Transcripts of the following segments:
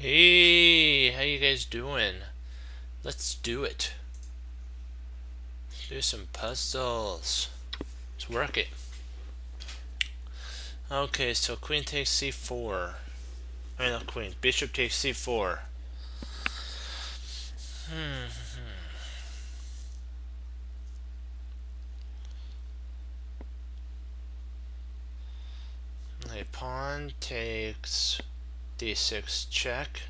Hey, how you guys doing? Let's do it. Let's do some puzzles. Let's work it. Okay, so queen takes c4. I mean, not queen. Bishop takes c4. Okay, pawn takes d6 check.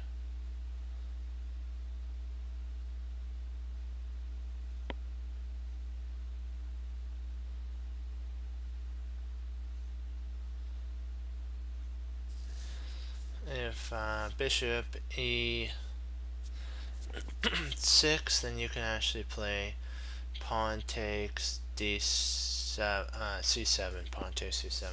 If bishop e6, then you can actually play pawn takes d7, c7. Pawn takes c7.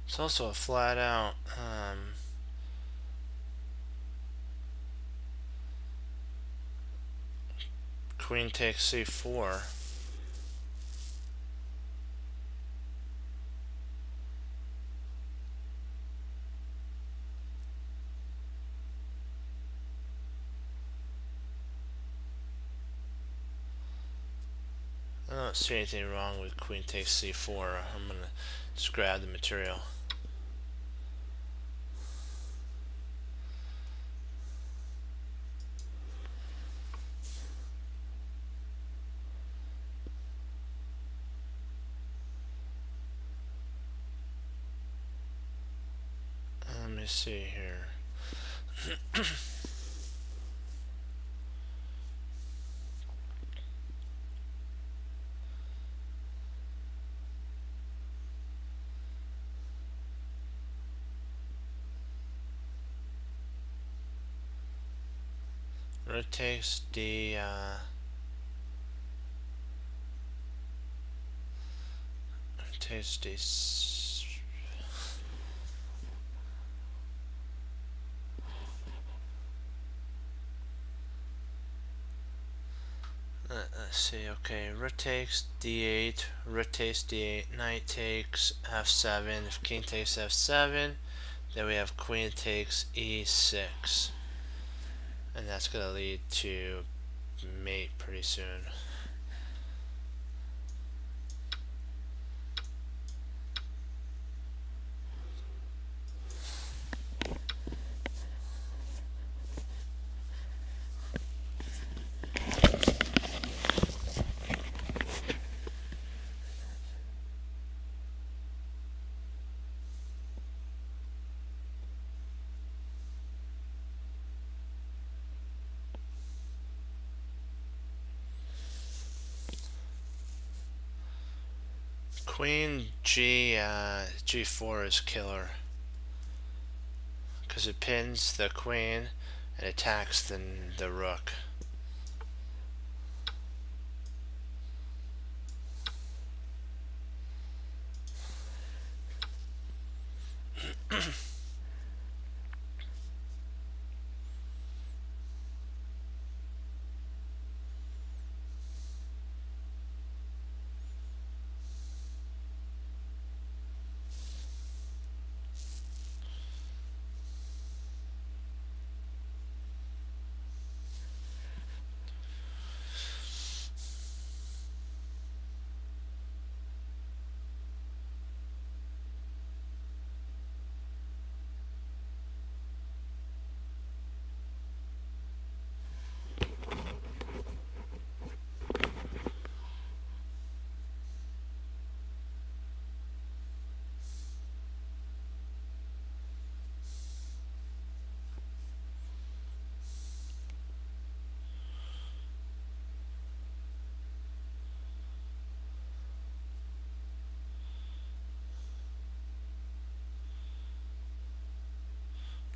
It's also a flat out queen takes c4. I don't see anything wrong with queen takes c4. I'm gonna just grab the material. Let me see here. Rook takes d. Takes d. Let's see. Okay, rook takes d8. Rook takes d8. Knight takes f7. If king takes f7, then we have queen takes e6, and that's gonna lead to mate pretty soon. Queen g4 is killer because it pins the queen and attacks the rook.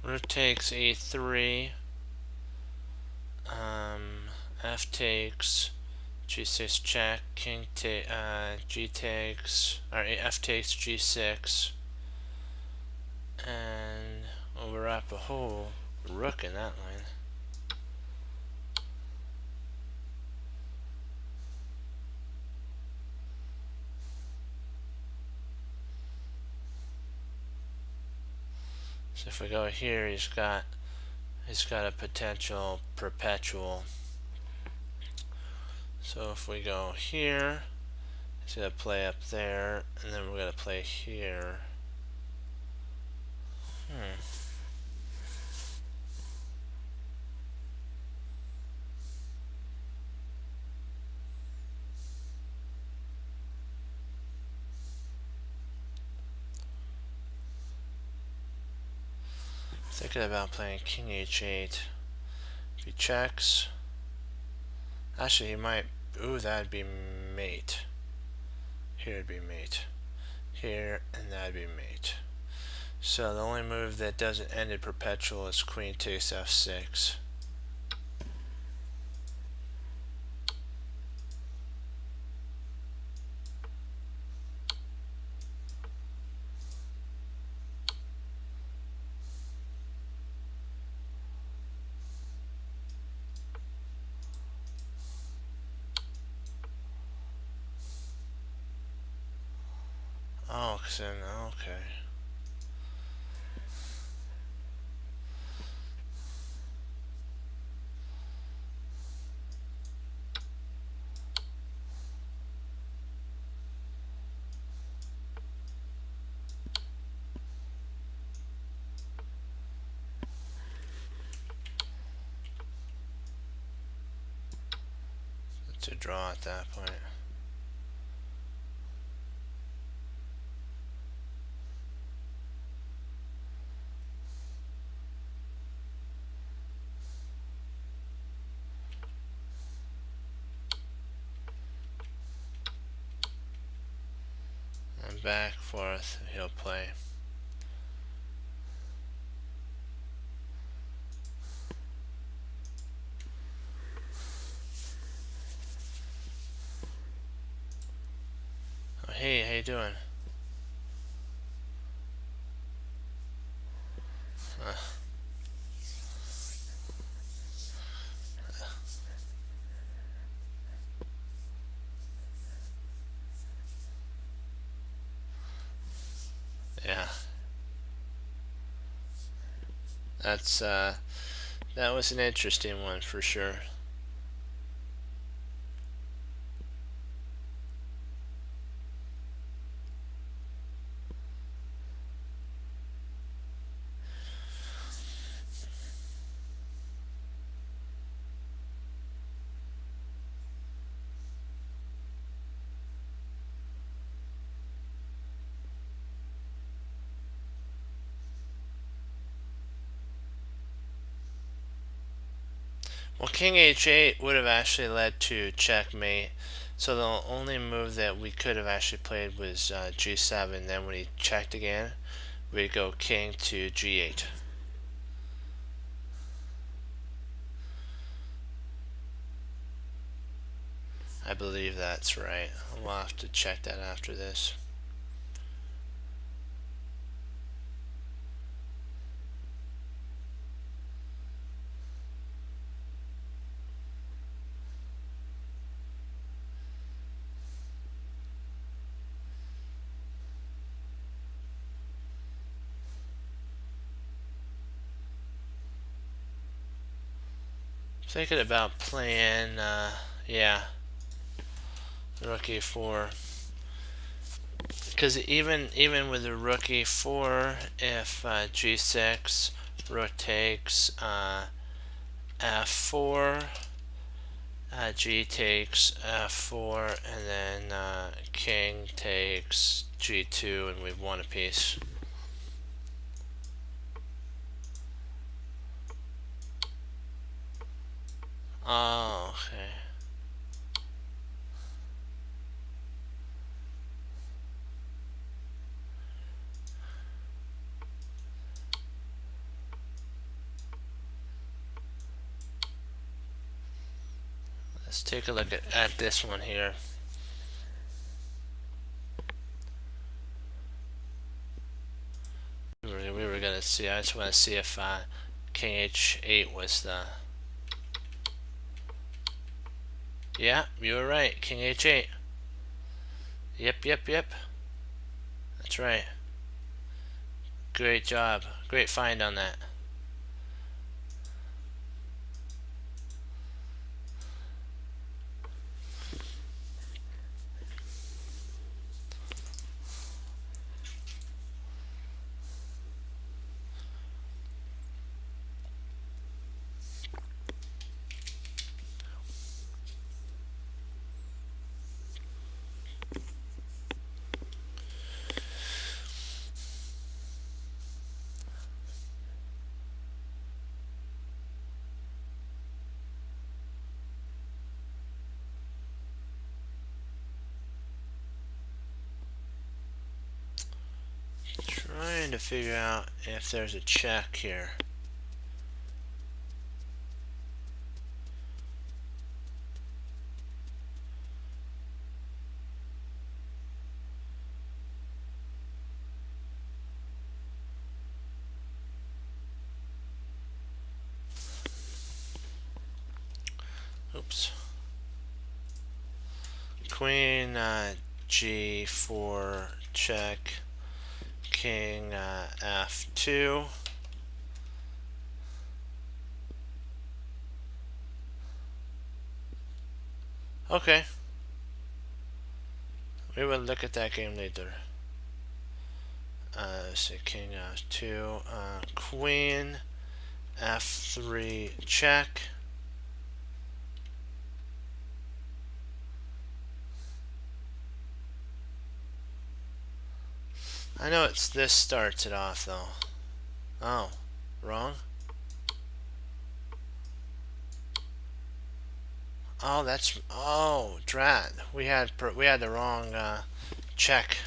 Rook takes a3. F takes g6 check. King g takes, or F takes g6, and trap a whole rook in that line. So if we go here, he's got a potential perpetual. So if we go here, he's gonna play up there, and then we're gonna play here. Thinking about playing king h8. If he checks, actually he might. Ooh, that'd be mate. Here'd be mate. Here, and that'd be mate. So the only move that doesn't end in perpetual is queen takes f6. Oh, okay. To draw at that point. And back, forth, he'll play. Oh, hey, how you doing? Yeah. That was an interesting one for sure. Well, king h8 would have actually led to checkmate. So the only move that we could have actually played was g7. Then when he checked again, we'd go king to g8. I believe that's right. We'll have to check that after this. Thinking about playing, yeah, rook e4. Because even with the rook e4, if g6, rook takes f4, g takes f4, and then king takes g2, and we've won a piece. Oh, okay. Let's take a look at this one here. We were we're gonna see. I just want to see if king h8 was the. Yeah, you were right. King h8. Yep. That's right. Great job. Great find on that. Trying to figure out if there's a check here. Oops. Queen g4 check. King f2. Okay. We will look at that game later. Let's see, king f2. Queen f3 check. I know it's this starts it off though. Oh, wrong? Oh, that's drat. We had the wrong check.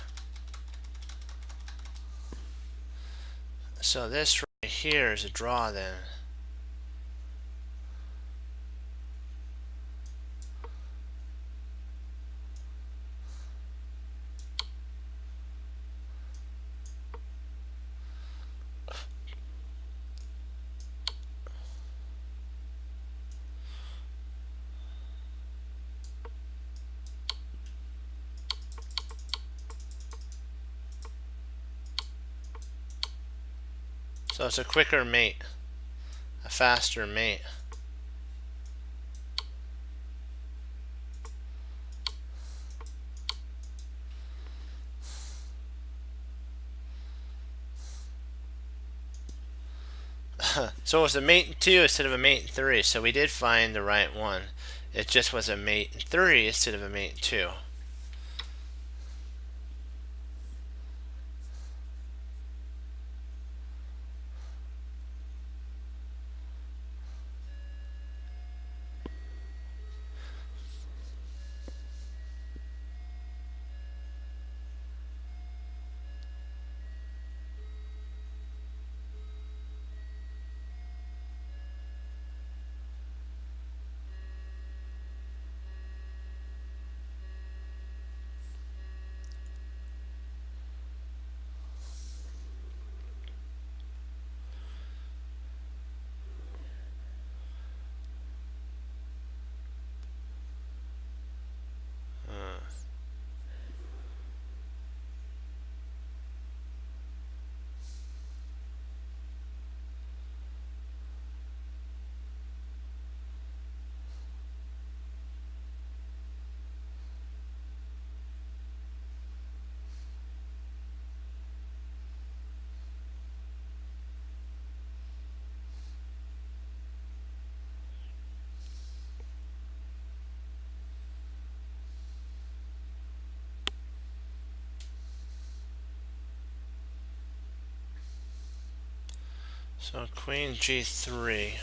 So this right here is a draw then. So it's a quicker mate, a faster mate. So it was a mate in 2 instead of a mate in 3, so we did find the right one. It just was a mate in 3 instead of a mate in 2. So queen g3.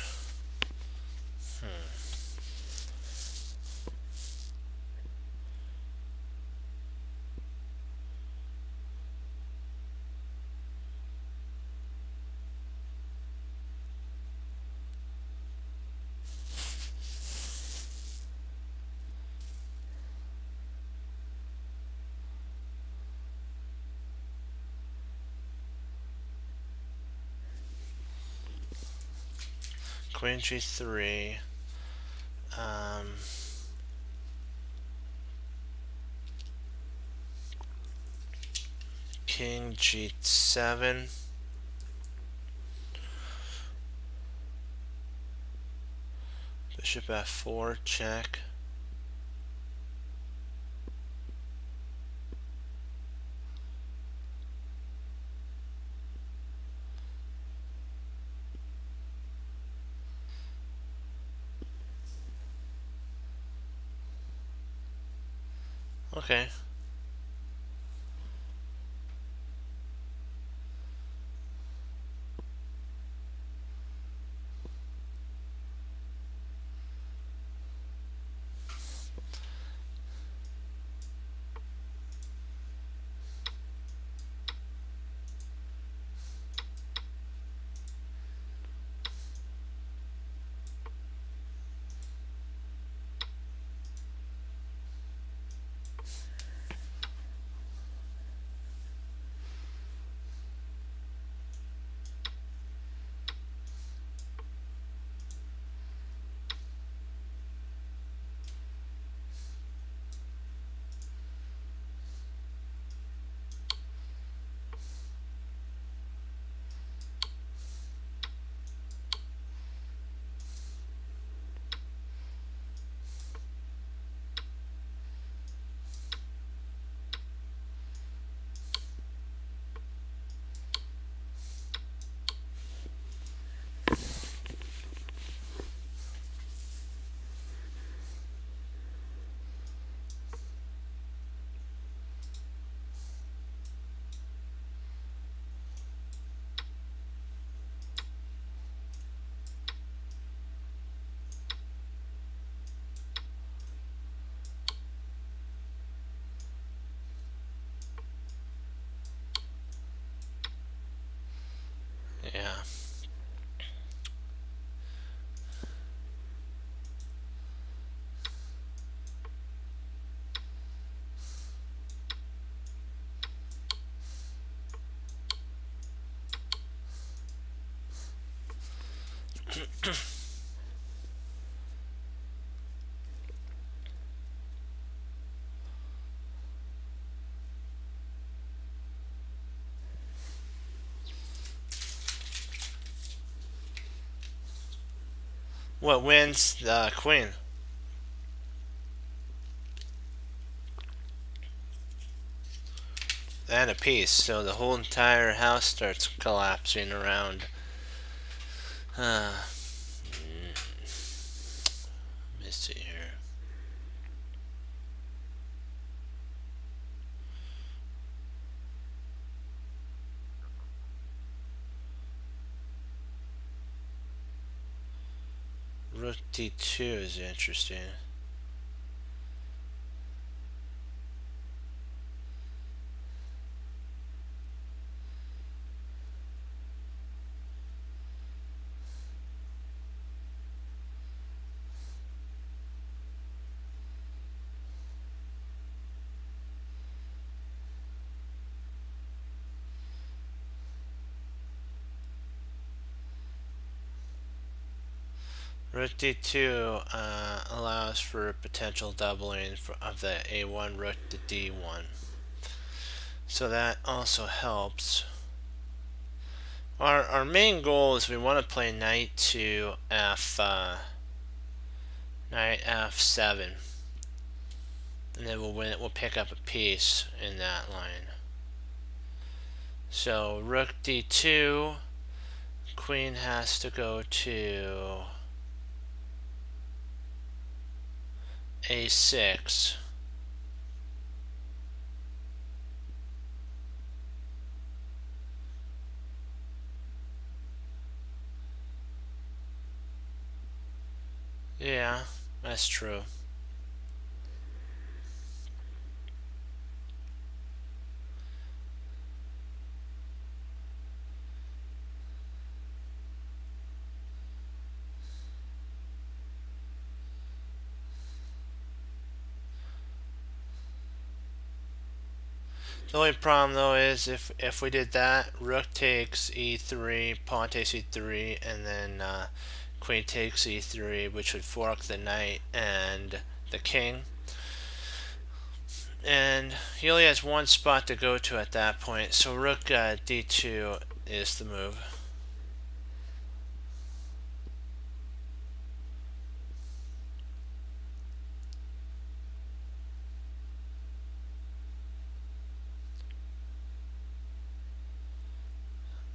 Queen G3. King G7. Bishop F4, check. Okay. Yeah. What wins the queen? And a piece, so the whole entire house starts collapsing around. Let me see here. Rook D2 is interesting. Rook D2 allows for potential doubling of the A1 rook to D1. So that also helps. Our main goal is we want to play knight to knight F7. And then we'll win it. We'll pick up a piece in that line. So rook D2, queen has to go to A6. Yeah, that's true. The only problem though is if we did that, rook takes e3, pawn takes e3, and then queen takes e3, which would fork the knight and the king. And he only has one spot to go to at that point, so rook d2 is the move.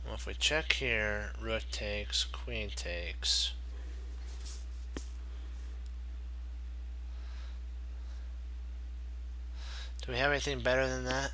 Well, if we check here, rook takes, queen takes. Do we have anything better than that?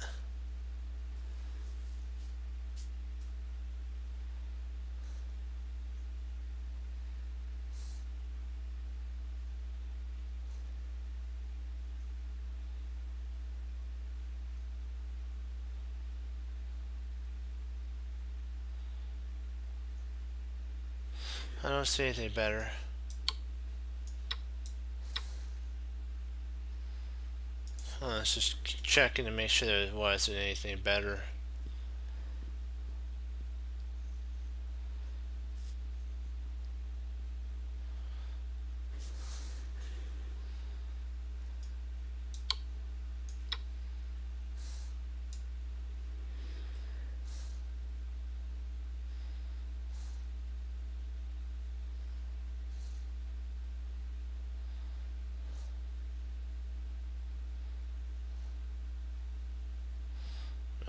I don't see anything better. Let's just keep checking to make sure there wasn't anything better.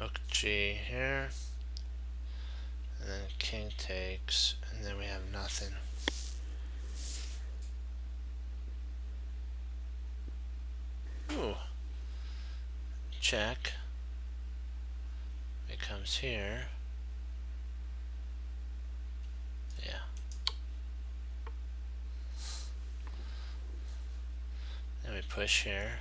Rook G here, and then king takes, and then we have nothing. Ooh. Check. It comes here. Yeah. Then we push here.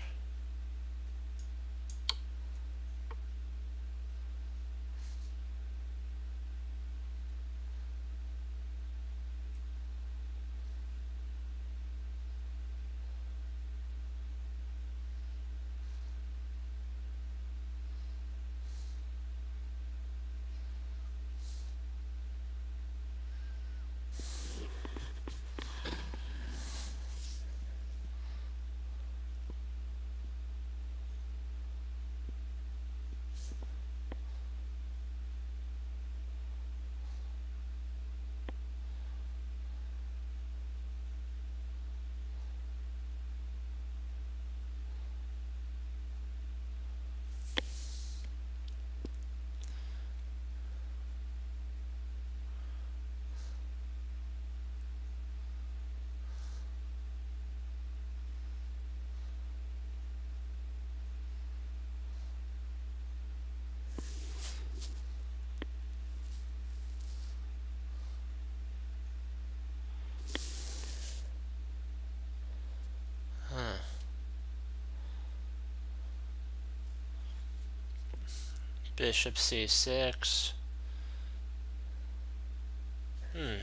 Huh. Bishop c6.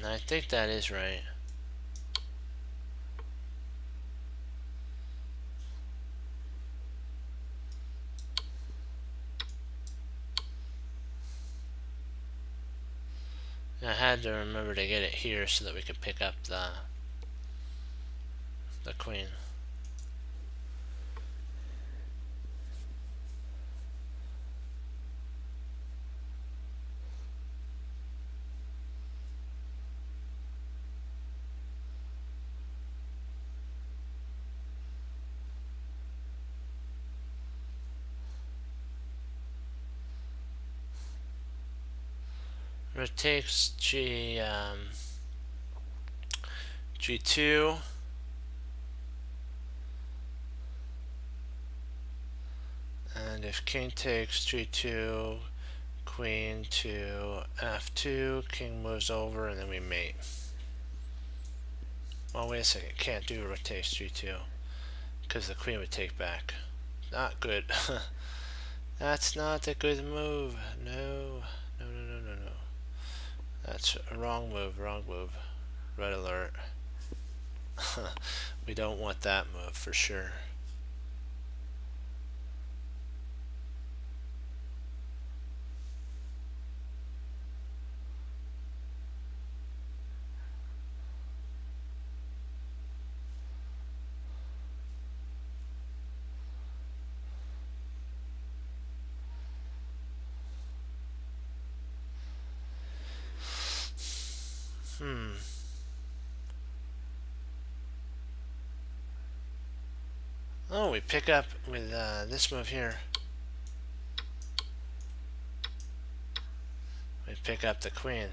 I think that is right. I had to remember to get it here so that we could pick up the queen. Rook takes G2. And if king takes G2, queen to F2, king moves over, and then we mate. Well, wait a second, can't do rook takes G2 because the queen would take back. Not good. That's not a good move. No. No, no, no, no, no. That's a wrong move, wrong move. Red alert. We don't want that move for sure. Oh, we pick up with this move here. We pick up the queen.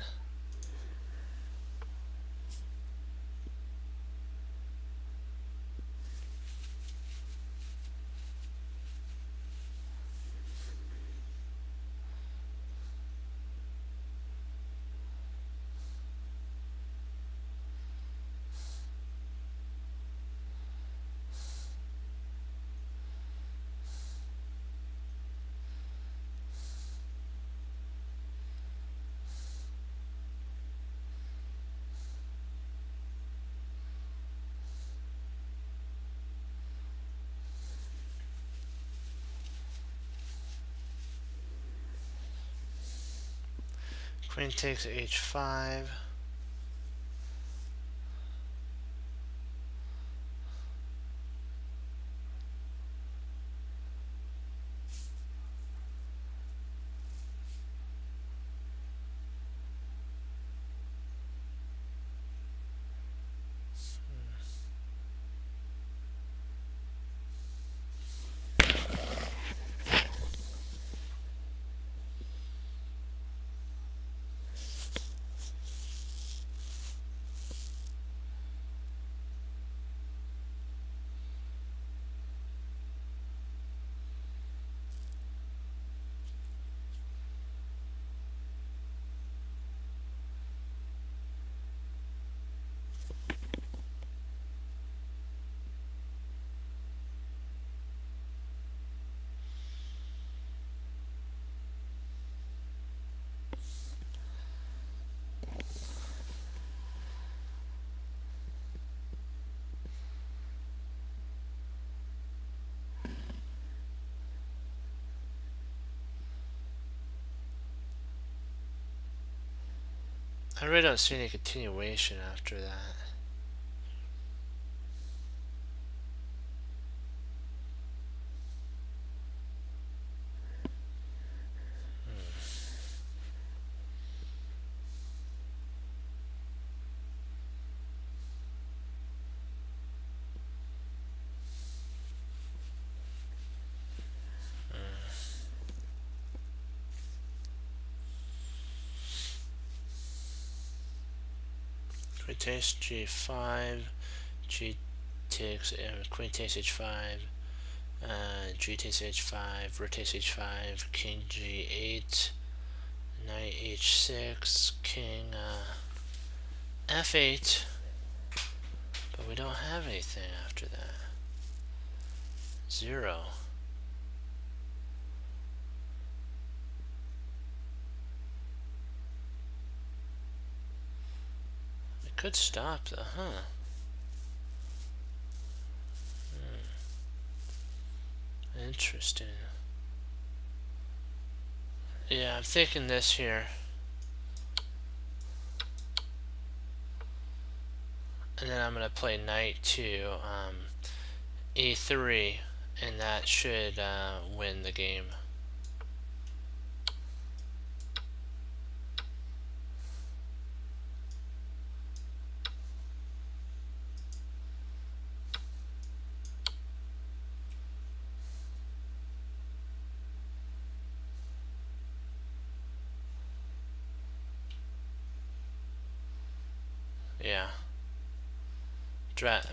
Queen takes h5. I really don't see any continuation after that. Queen takes g5, g takes queen takes h5, g takes h5, rook takes h5, king g8, knight h6, king f8, but we don't have anything after that. 0. We could stop though, huh? Interesting. Yeah, I'm thinking this here. And then I'm going to play knight to e3, and that should win the game. Yeah.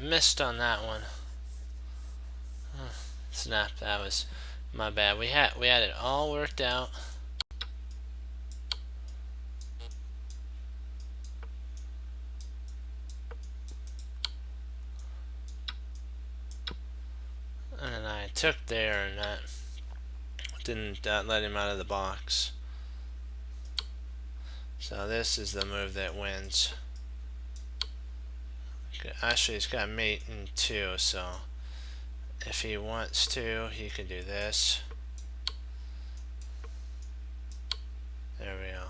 Missed on that one. Snap, that was my bad. We had it all worked out. And then I took there, and that didn't let him out of the box. So this is the move that wins. Actually, he's got mate in 2, so if he wants to, he can do this. There we go.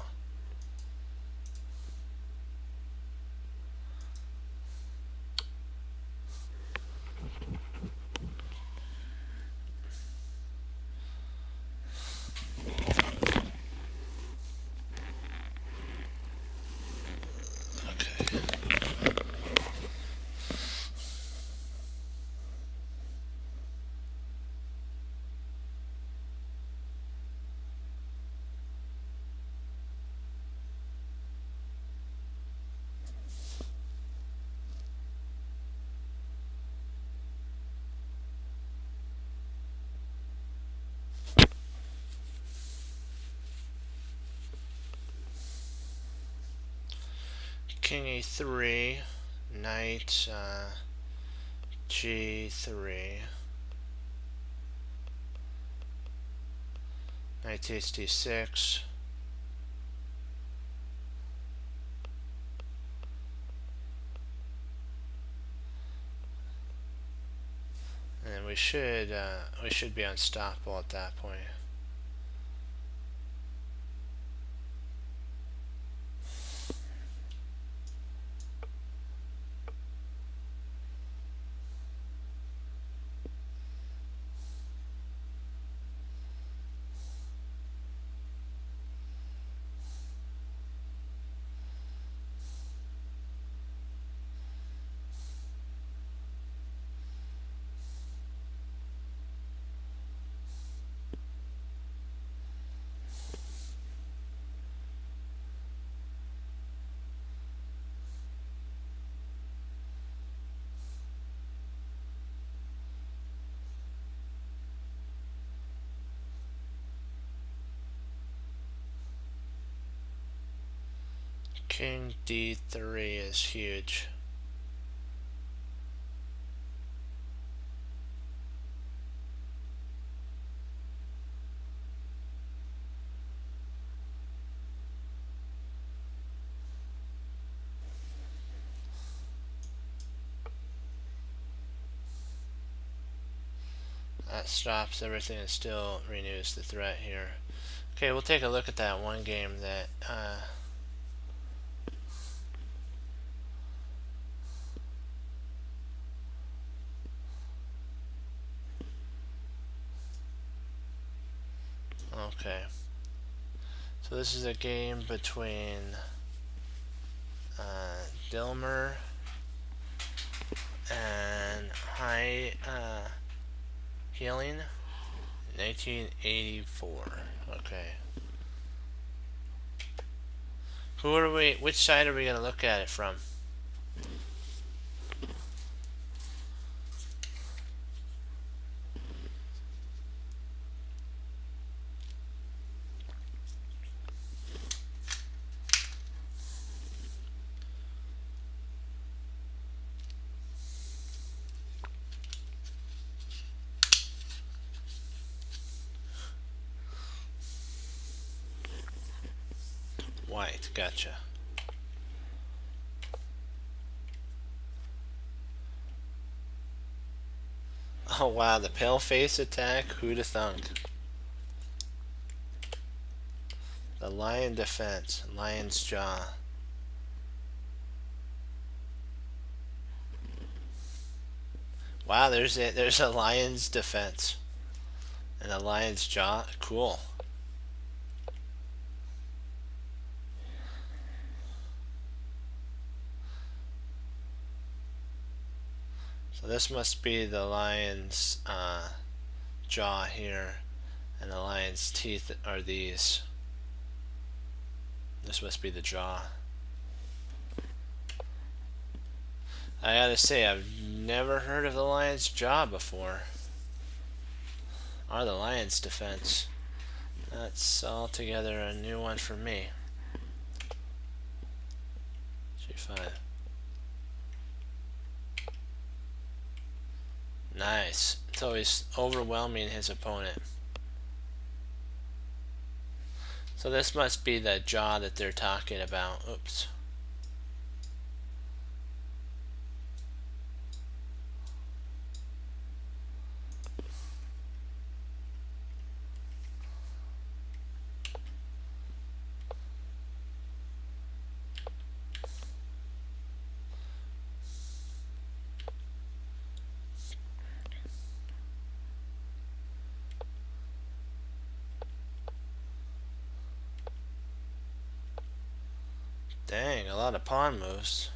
Okay. king e3, knight g3, knight takes d6, and we should be unstoppable at that point. King d3 is huge. That stops everything and still renews the threat here. Okay, we'll take a look at that one game that okay. So this is a game between Dilmer and High Healing, 1984. Okay. Which side are we going to look at it from? White, gotcha. Oh wow, the pale face attack, who'da thunk? The lion defense, lion's jaw. Wow, there's a lion's defense. And a lion's jaw, cool. So this must be the lion's jaw here, and the lion's teeth are these. This must be the jaw. I gotta say, I've never heard of the lion's jaw before. Or the lion's defense. That's altogether a new one for me. G5. Nice. It's always overwhelming his opponent. So this must be the jaw that they're talking about. Oops. Dang, a lot of pawn moves.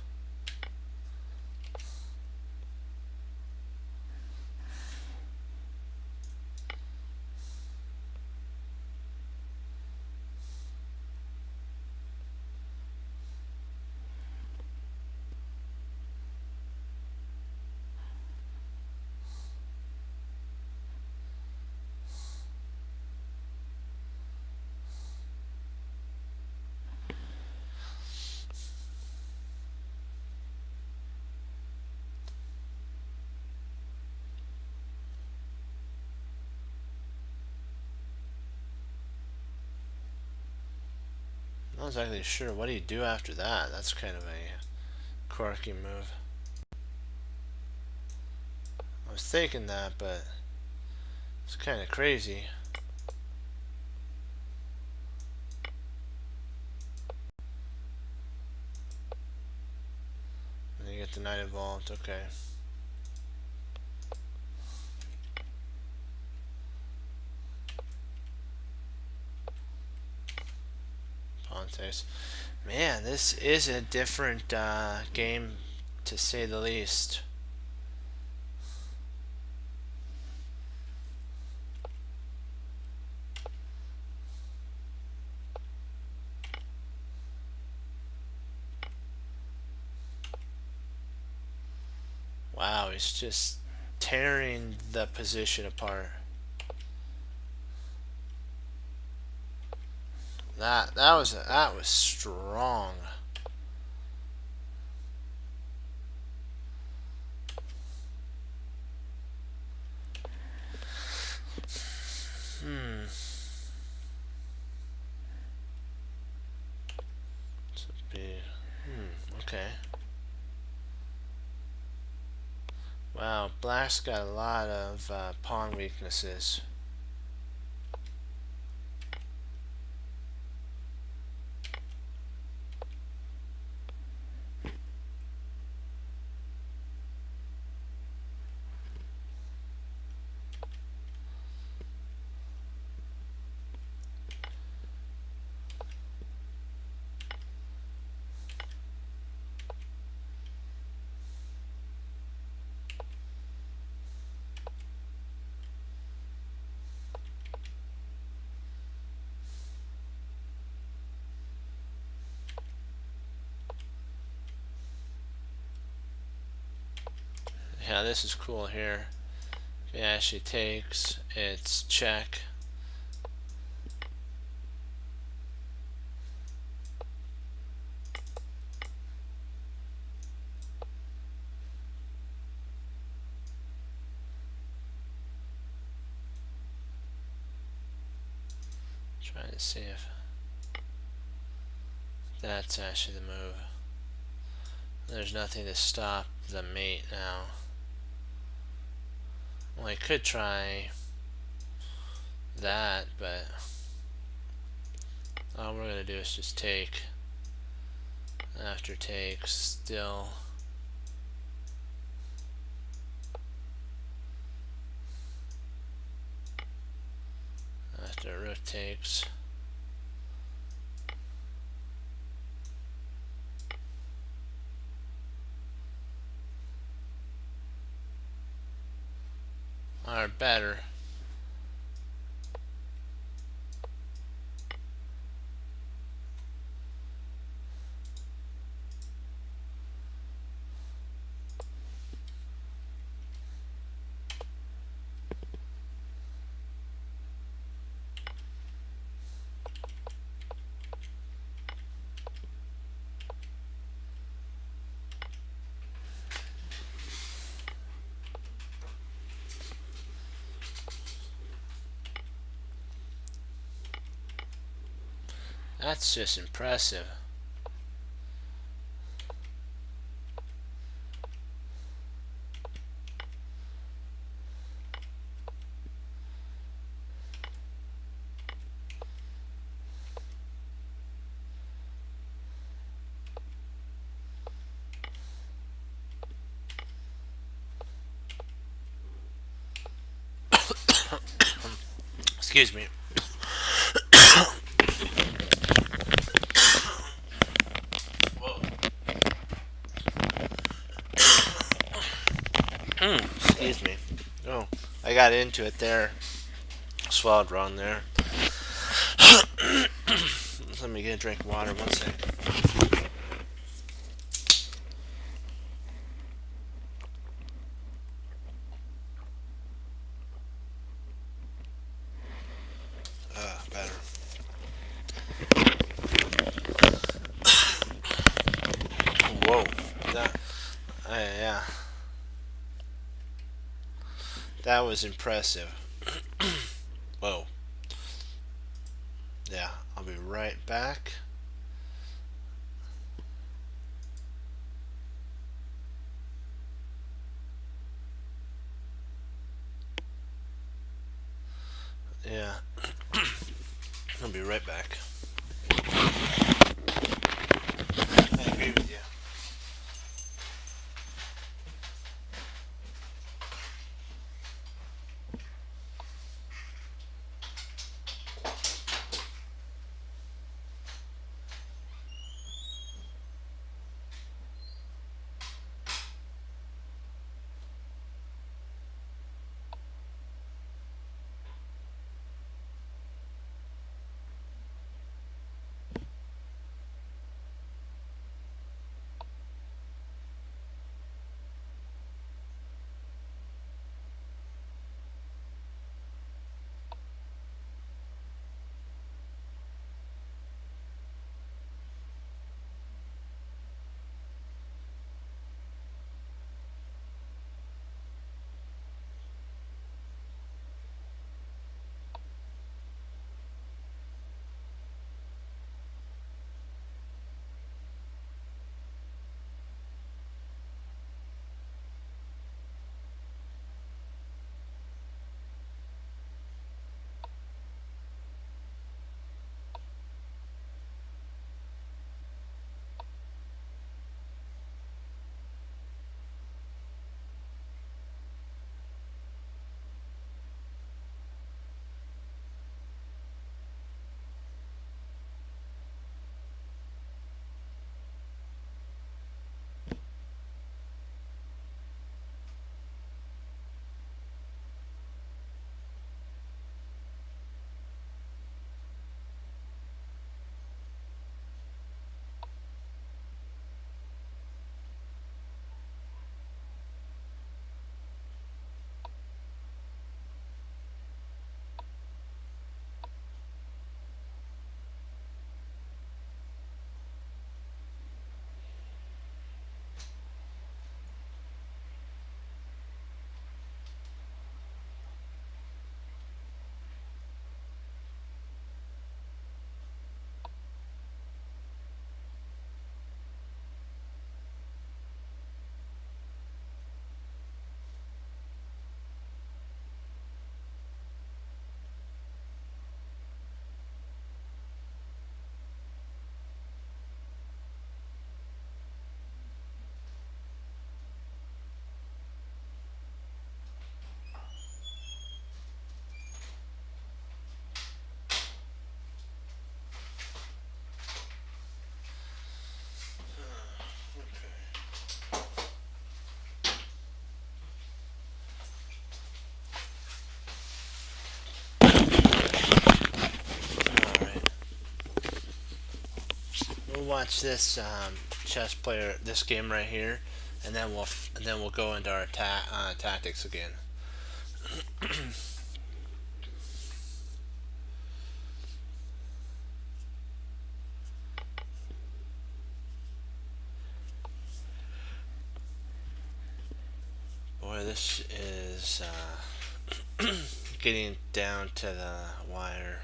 Not exactly sure. What do you do after that? That's kind of a quirky move. I was thinking that, but it's kind of crazy. And you get the knight involved. Okay. Pontes. Man, this is a different game, to say the least. Wow, he's just tearing the position apart. That was strong. It's a bit, okay. Wow, Black's got a lot of pawn weaknesses. Yeah, this is cool here. Yeah, she takes. It's check. Trying to see if that's actually the move. There's nothing to stop the mate now. Well, I could try that, but all we're gonna do is just take. After take, still. After rook takes. Or better. That's just impressive. Excuse me. Excuse me. Oh, I got into it there. Swallowed wrong there. Let me get a drink of water. 1 second. Better. Whoa. That. Yeah. That was impressive. Whoa. Yeah, I'll be right back. Yeah. I'll be right back. I agree with you. Alright. We'll watch this chess player, this game right here, and then we'll go into our tactics again. Boy, this is getting down to the wire.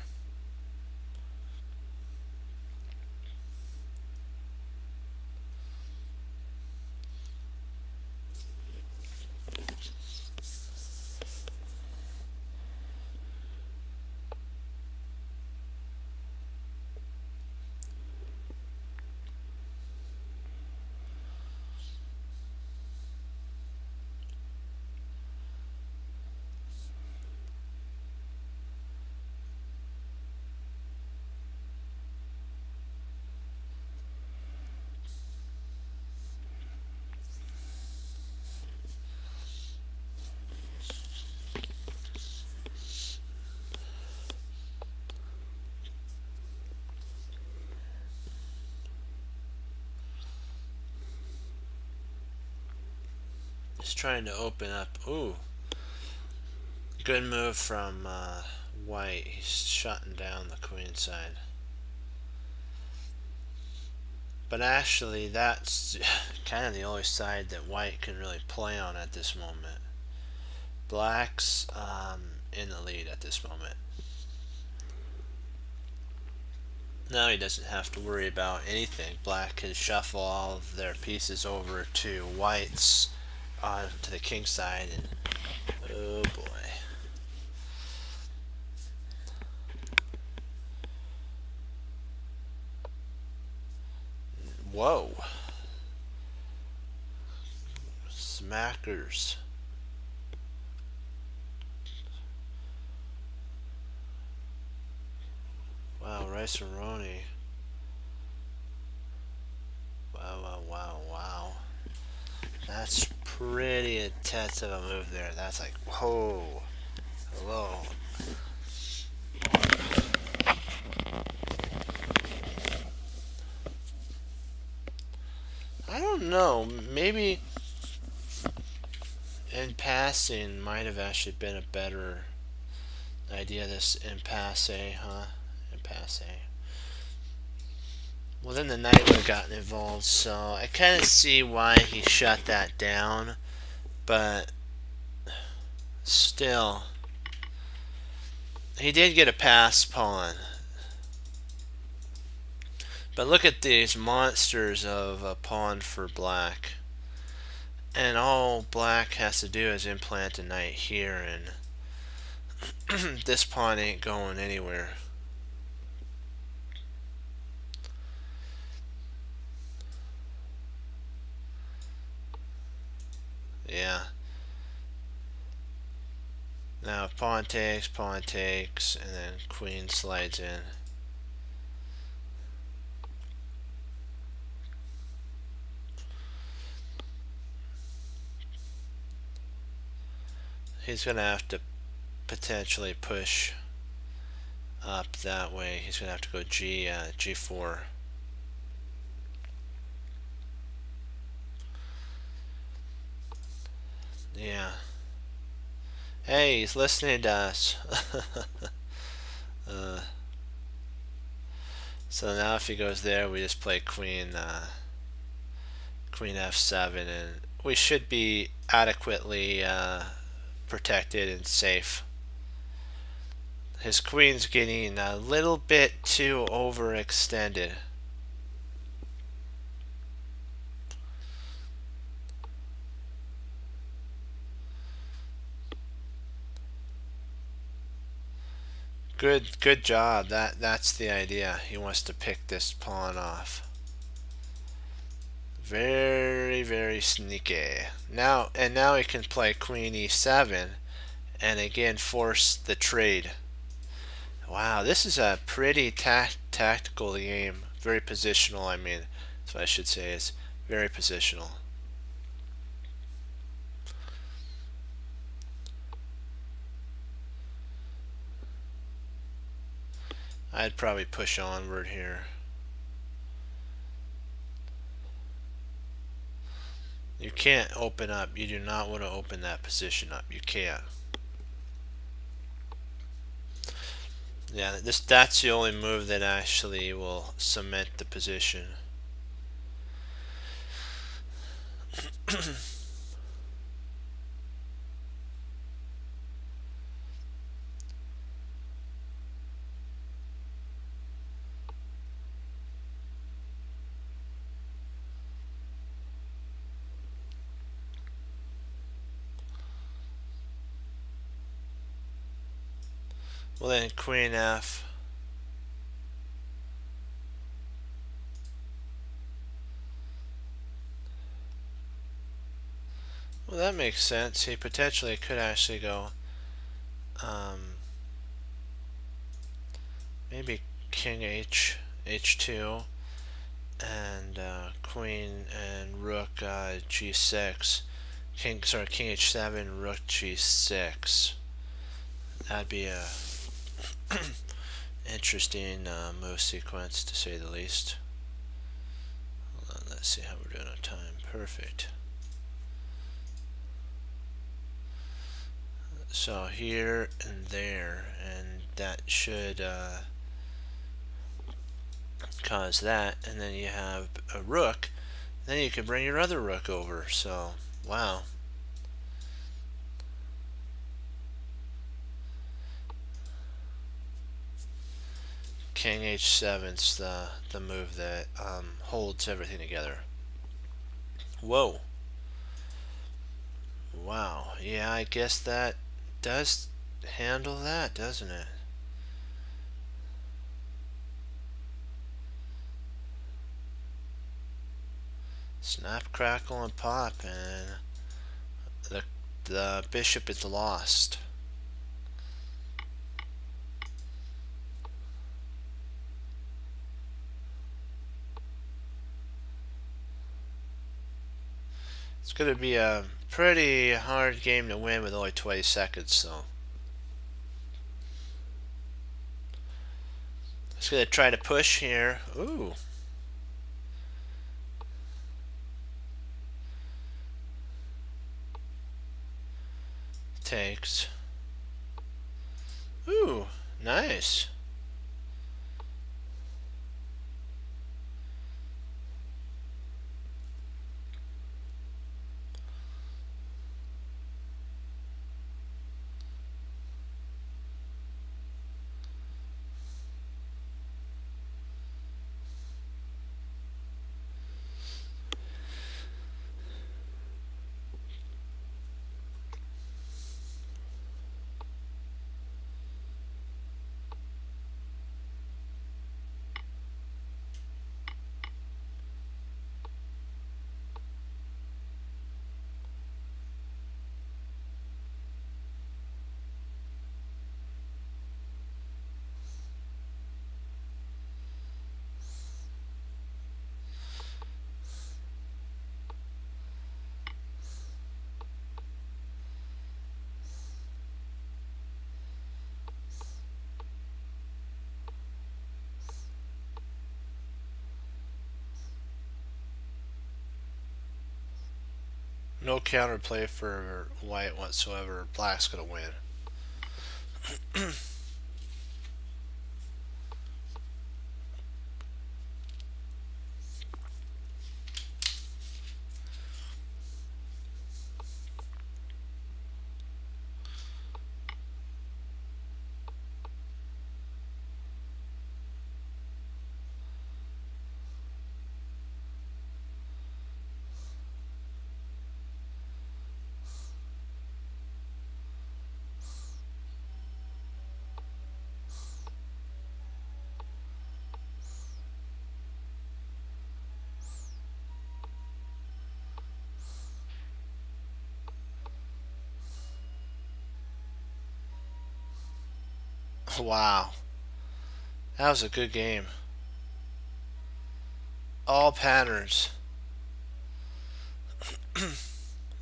Just trying to open up. Ooh, good move from White. He's shutting down the queen side. But actually, that's kind of the only side that White can really play on at this moment. Black's in the lead at this moment. Now he doesn't have to worry about anything. Black can shuffle all of their pieces over to White's to the king side, and oh boy. Whoa. Smackers. Wow, Rice-A-Roni. Wow, wow, wow, wow. That's pretty intense of a move there. That's like, whoa. Hello. I don't know. Maybe in passing might have actually been a better idea. This in passe, huh? In passe. Well, then the knight would have gotten involved, so I kind of see why he shut that down, but still, he did get a pass pawn. But look at these monsters of a pawn for black. And all black has to do is implant a knight here, and this pawn ain't going anywhere. Yeah. Now pawn takes, and then queen slides in. He's going to have to potentially push up that way. He's going to have to go G4. Yeah. Hey, he's listening to us. So now if he goes there, we just play queen f7, and we should be adequately protected and safe. His queen's getting a little bit too overextended. Good job. That's the idea. He wants to pick this pawn off. Very sneaky. Now he can play queen e7 and again force the trade. Wow, this is a pretty tactical game. Very positional, I mean. That's what I should say. It's very positional. I'd probably push onward here. You can't open up. You do not want to open that position up. You can't. Yeah, that's the only move that actually will cement the position. Well then, queen f. Well, that makes sense. He potentially could actually go maybe king h2 and queen and rook g6. King h7, rook g6. That'd be a interesting move sequence, to say the least. Hold on, let's see how we're doing on time. Perfect. So here and there, and that should cause that, and then you have a rook, then you can bring your other rook over. So wow. King h7's the move that holds everything together. Whoa. Wow. Yeah, I guess that does handle that, doesn't it? Snap, crackle, and pop, and the bishop is lost. It's going to be a pretty hard game to win with only 20 seconds, so. Just going to try to push here. Ooh. Takes. Ooh, nice. No counterplay for white whatsoever. Black's going to win. Wow. That was a good game. All patterns.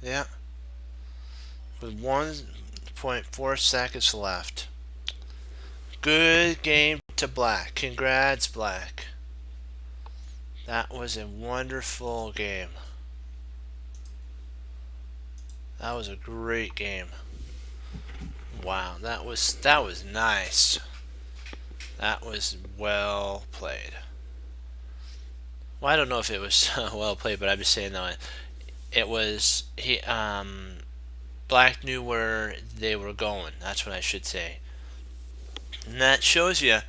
Yeah. With 1.4 seconds left. Good game to black. Congrats, black. That was a wonderful game. That was a great game. Wow, that was nice. That was well played. Well, I don't know if it was well played, but I'm just saying that it was black knew where they were going. That's what I should say. And that shows you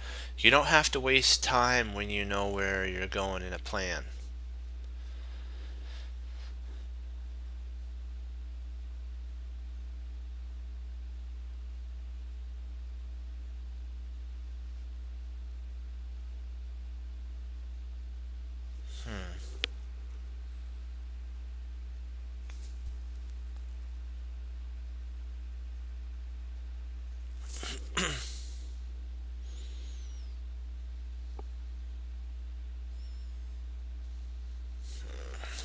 don't have to waste time when you know where you're going in a plan. Let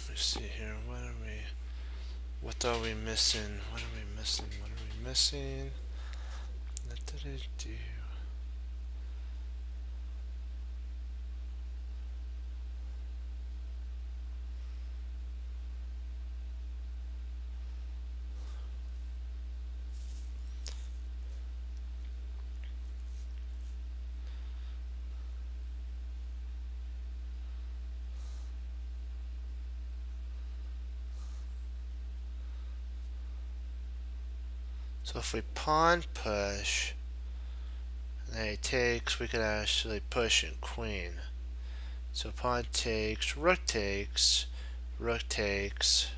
me see here. What are we missing? What are we missing? What are we missing? What did it do? So if we pawn push, and he takes, we could actually push and queen. So pawn takes, rook takes, rook takes.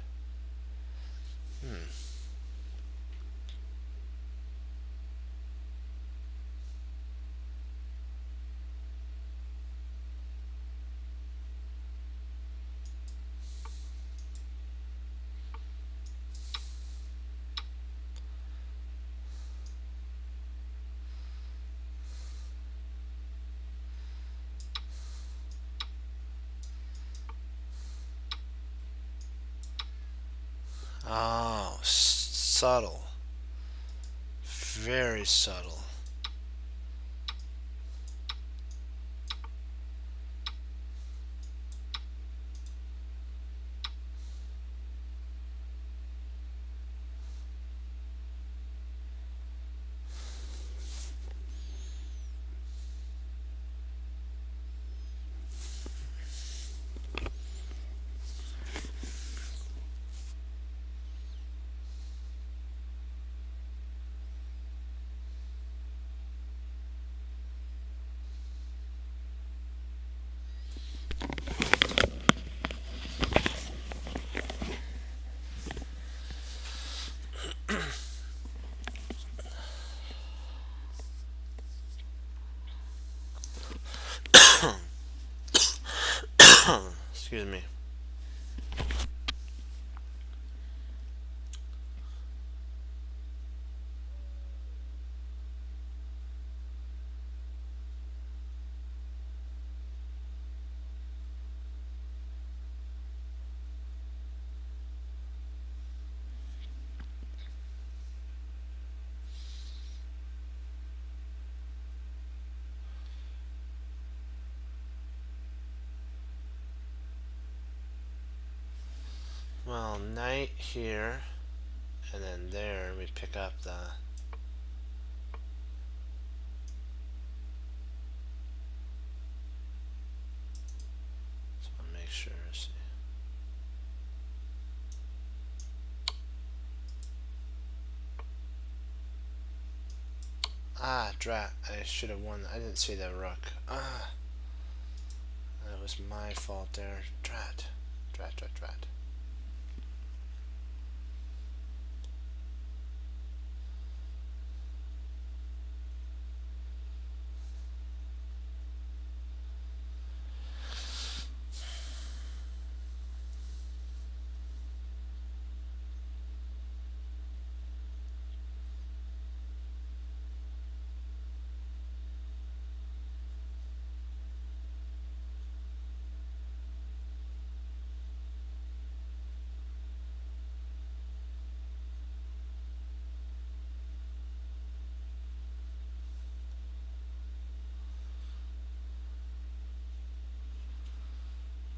subtle. Very subtle. Excuse me. Well, knight here, and then there we pick up the. So I'll make sure. See. Ah, drat! I should have won. I didn't see the rook. Ah, that was my fault there. Drat, drat, drat, drat.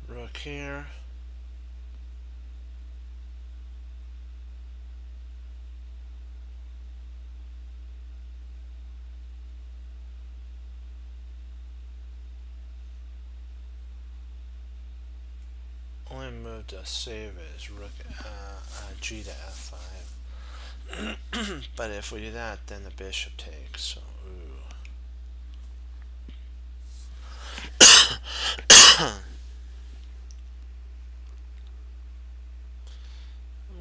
Rook here. Only move to save is rook g to f5. But if we do that, then the bishop takes. So,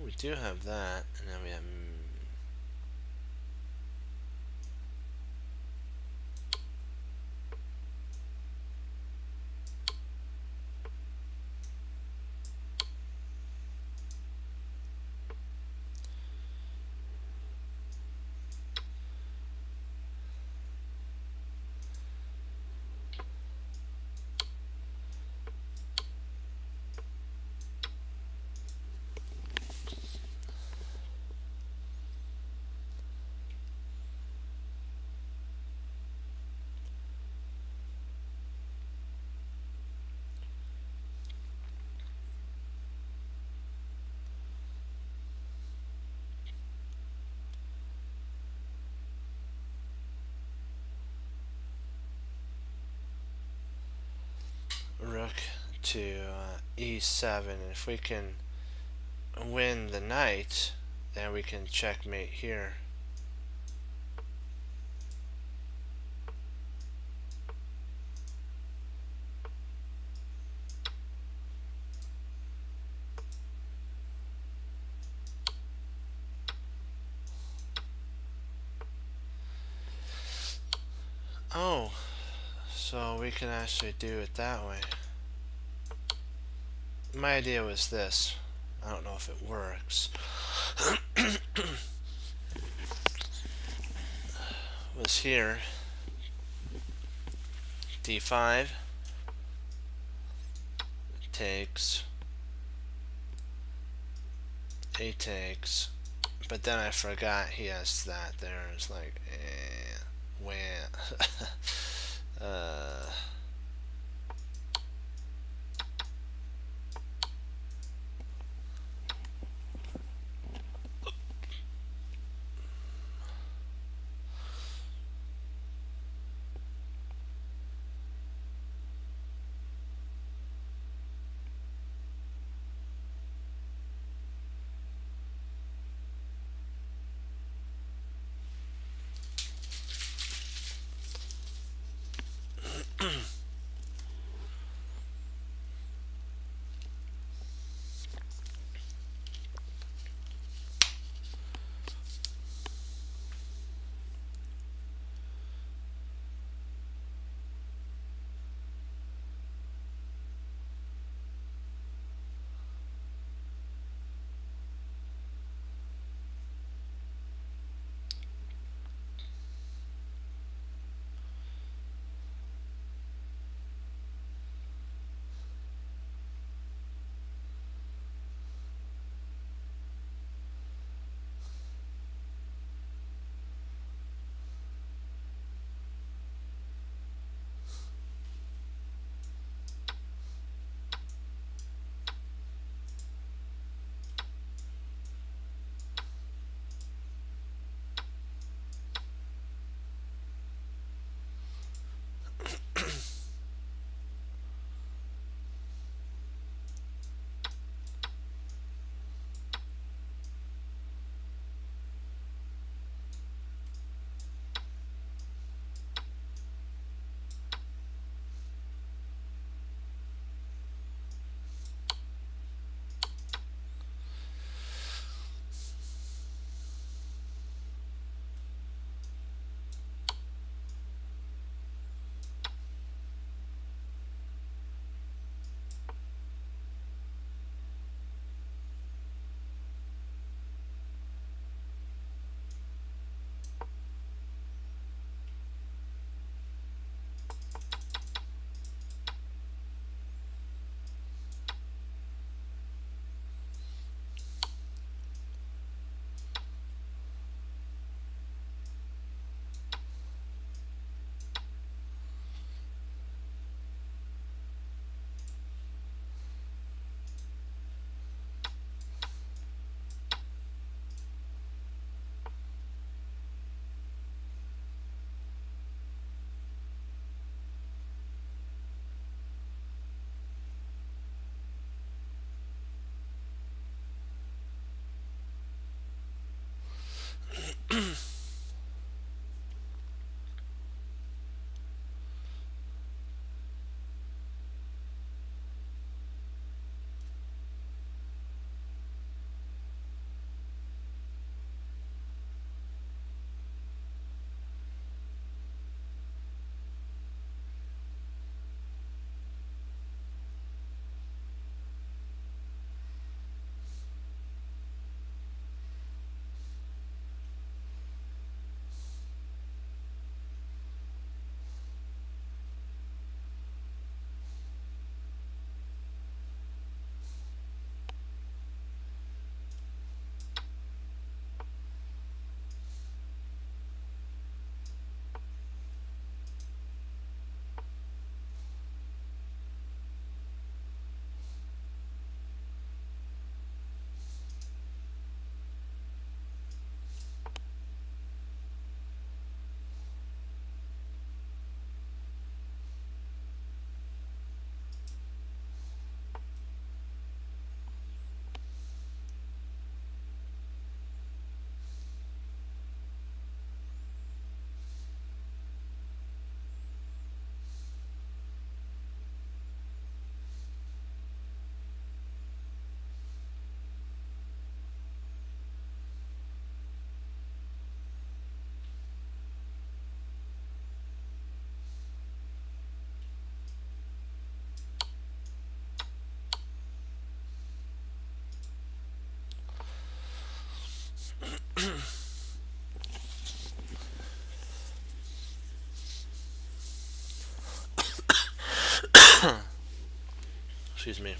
we do have that, and then we have. Rook to e7, and if we can win the knight, then we can checkmate here. Oh, so we can actually do it that way. My idea was this. I don't know if it works. Was here. d5 takes, a takes, But then I forgot he has that there. It's like, wah. uh, excuse me.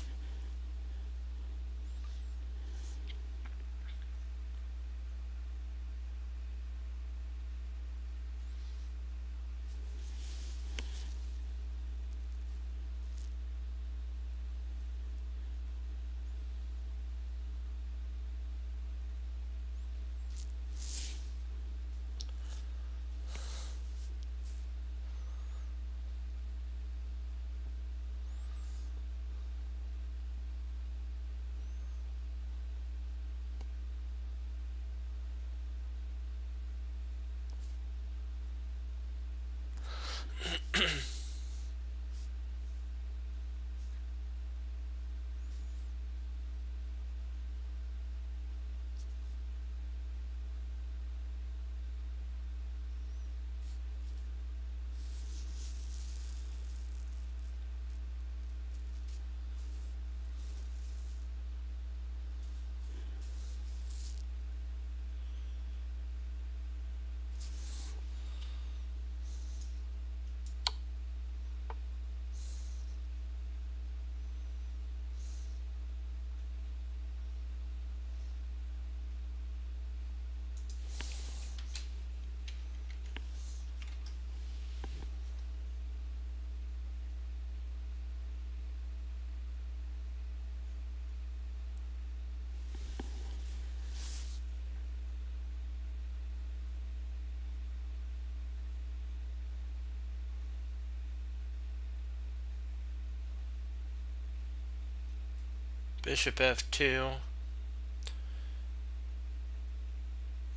Bishop f2.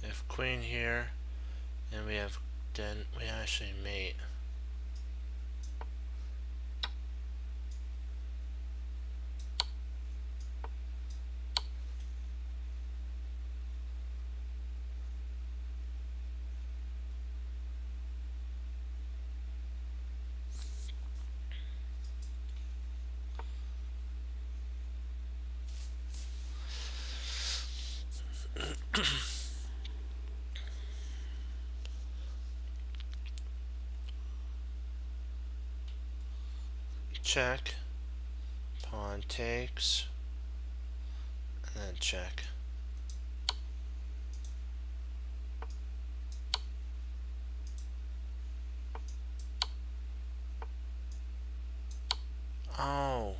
If queen here, and then we actually mate. Check. Pawn takes. And then check. Oh.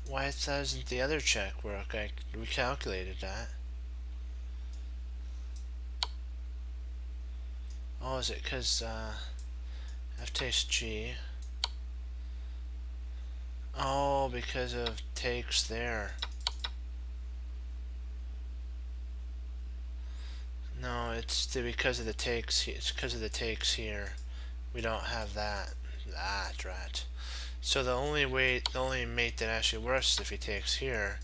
Why doesn't the other check work? I recalculated that. Oh, is it because f takes g? Oh, because of takes there. No, it's because of the takes. It's because of the takes here. We don't have that. Ah, drat. So the only mate that actually works is if he takes here.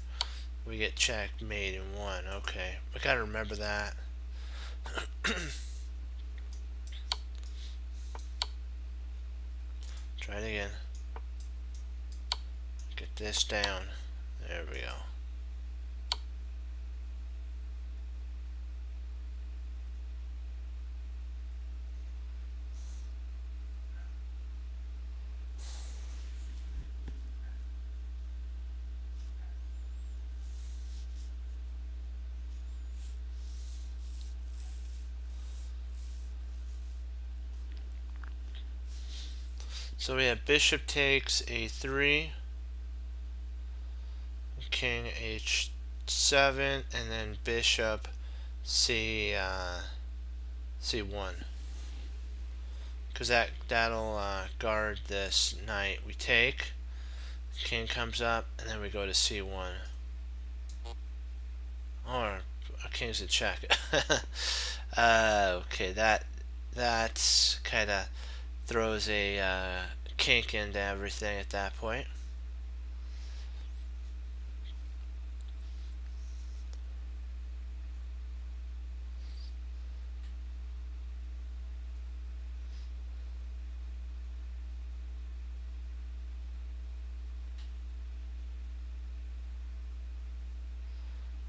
We get checked, mate, and one. Okay, we gotta remember that. Try it again. Get this down. There we go. So we have bishop takes a3, king h7, and then bishop c1, because that'll guard this knight. We take, king comes up, and then we go to c1, or a king's a check. Okay, that's kind of throws a kink into everything at that point.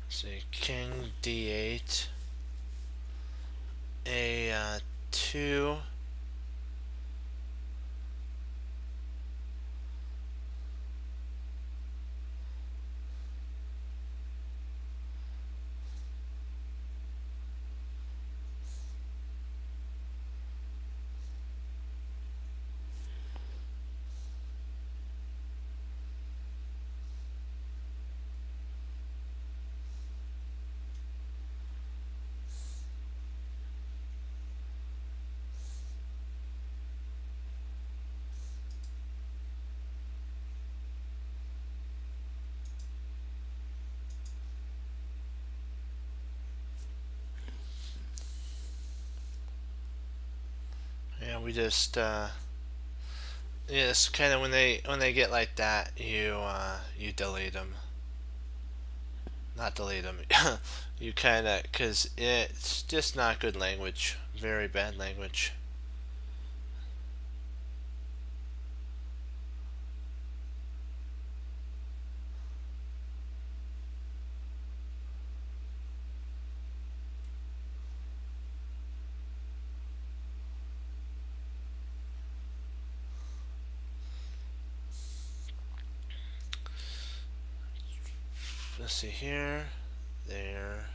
See, king d8, a2, yeah, we just yeah, it's kind of when they get like that, you delete them, not delete them. You kind of, because it's just not good language, very bad language. Let's see here, there.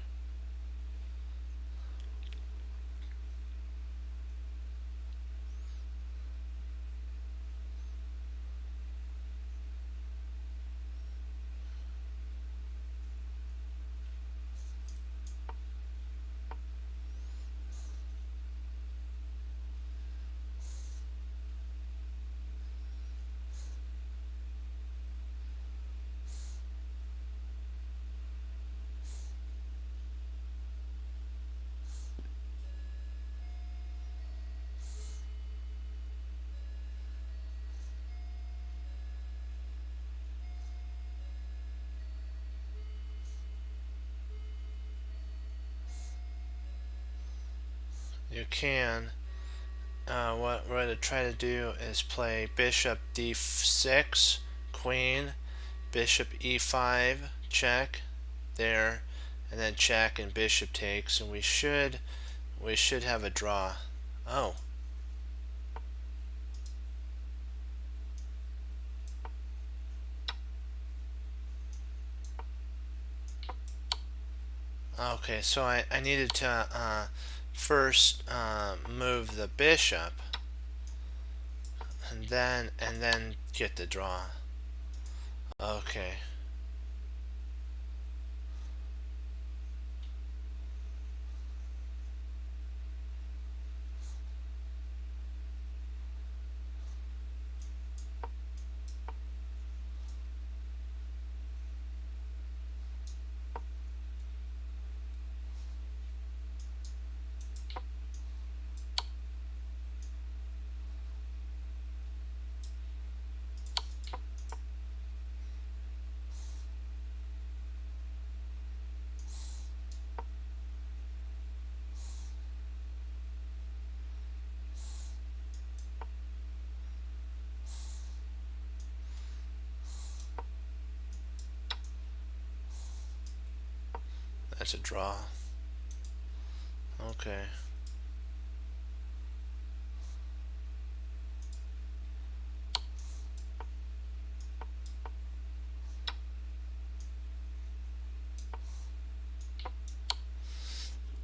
you can. What we're going to try to do is play bishop d6, queen, bishop e5, check, there, and then check and bishop takes, and we should have a draw. Oh. Okay, so I needed to first move the bishop and then get the draw. Okay. That's a draw. Okay.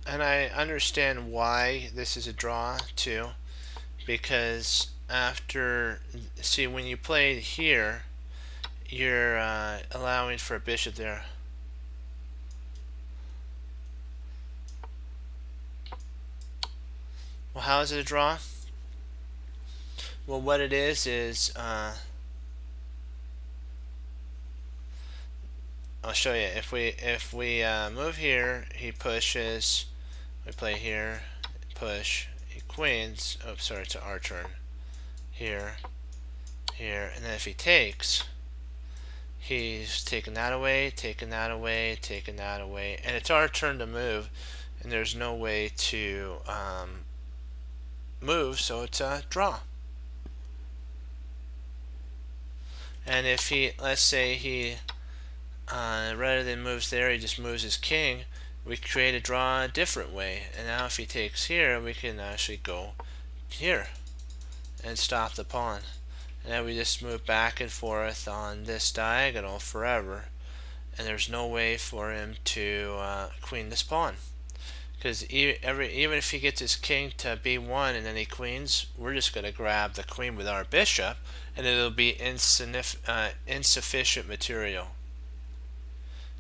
And I understand why this is a draw too, because see, when you play here, you're allowing for a bishop there. Well, how is it a draw? Well, what it is I'll show you. If we move here, he pushes. We play here, push. He queens. Oh, sorry, it's our turn. Here, and then if he takes, he's taking that away, taking that away, taking that away, and it's our turn to move, and there's no way to move, so it's a draw. And if he, let's say he, rather than moves there, he just moves his king, we create a draw a different way. And now if he takes here, we can actually go here and stop the pawn. And then we just move back and forth on this diagonal forever. And there's no way for him to queen this pawn. Because even if he gets his king to b1 and then he queens, we're just going to grab the queen with our bishop, and it'll be insufficient material.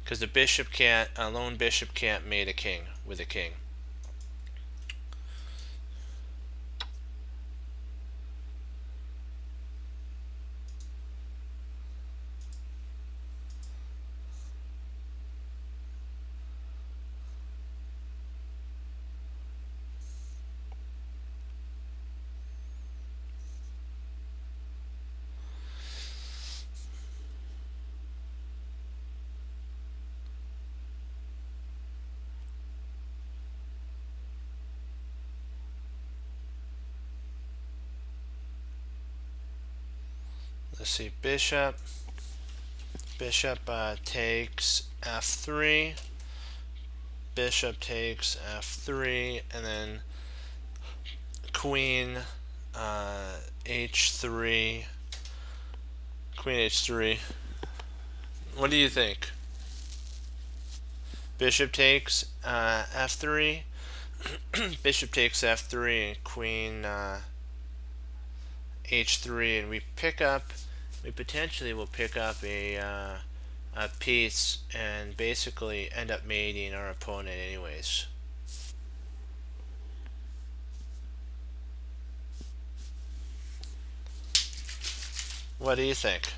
Because the bishop can't, a lone bishop can't mate a king with a king. Let's see, bishop takes f3, bishop takes f3, and then queen h3, queen h3. What do you think? Bishop takes f3, bishop takes f3, and queen h3, and we potentially will pick up a piece and basically end up mating our opponent anyways. What do you think?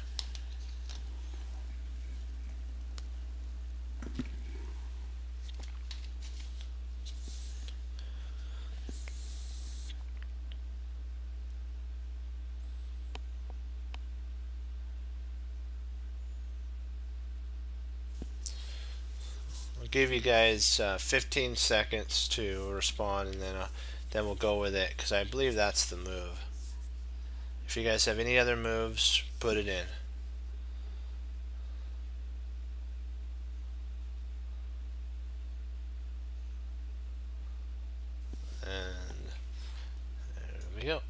I'll give you guys 15 seconds to respond, and then then we'll go with it, because I believe that's the move. If you guys have any other moves, put it in. And there we go.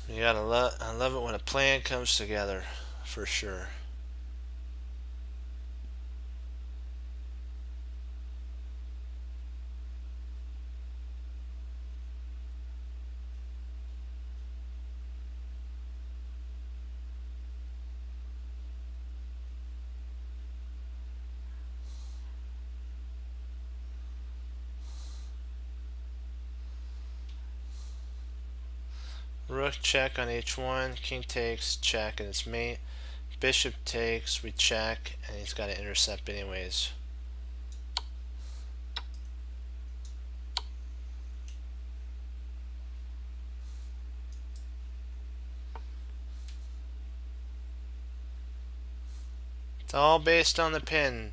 You gotta I love it when a plan comes together, for sure. Rook check on h1, king takes, check, and it's mate. Bishop takes, we check, and he's got to intercept anyways. It's all based on the pin.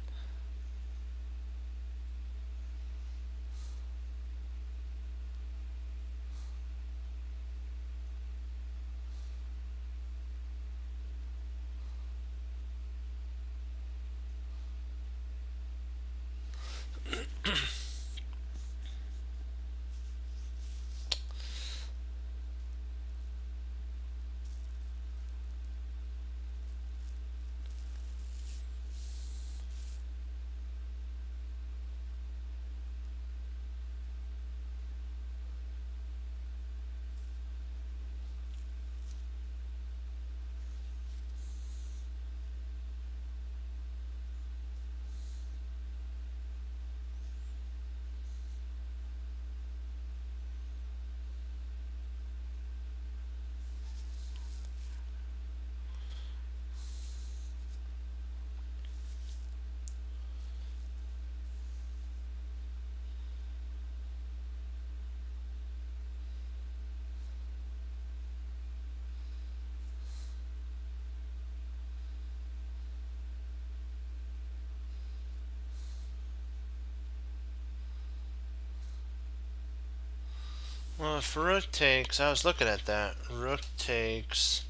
Well, if rook takes, I was looking at that. Rook takes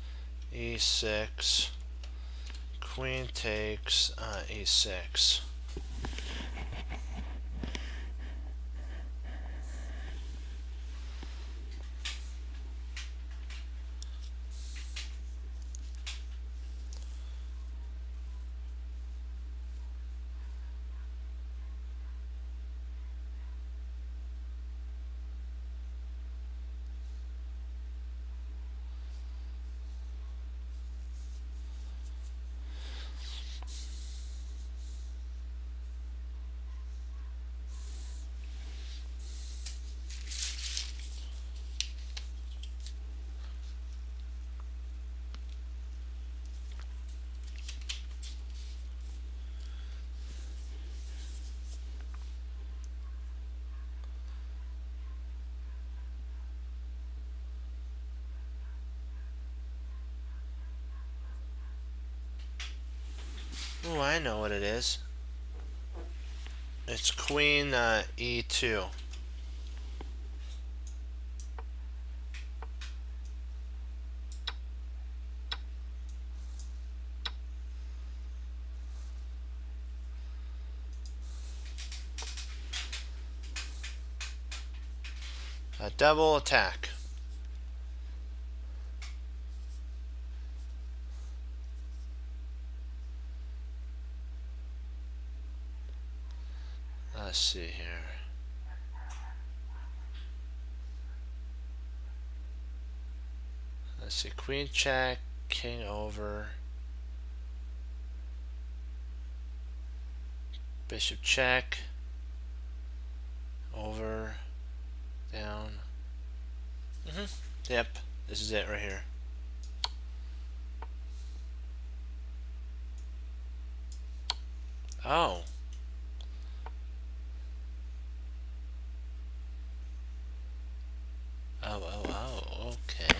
e6, queen takes e6. Oh, I know what it is. It's queen e2. A double attack. Let's see here. Let's see, queen check, king over, bishop check, over, down. Yep, this is it right here. Oh. Oh, okay.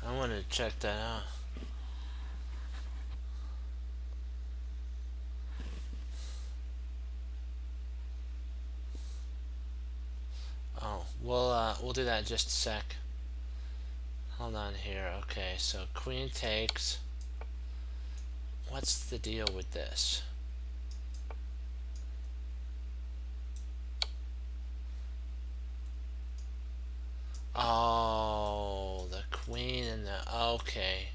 I want to check that out. Oh, we'll do that in just a sec. Hold on here. Okay, so queen takes. What's the deal with this? Oh, the queen and the... Okay.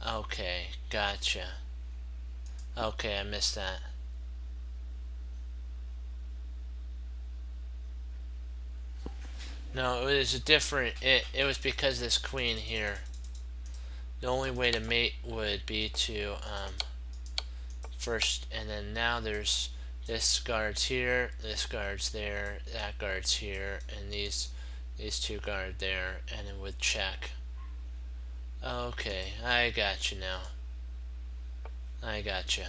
Okay, gotcha. Okay, I missed that. No, it was a different... It was because of this queen here. The only way to mate would be to first, and then now there's this guard's here, this guard's there, that guard's here, and these two guard there, and then with check. Okay, I got you now. I got you.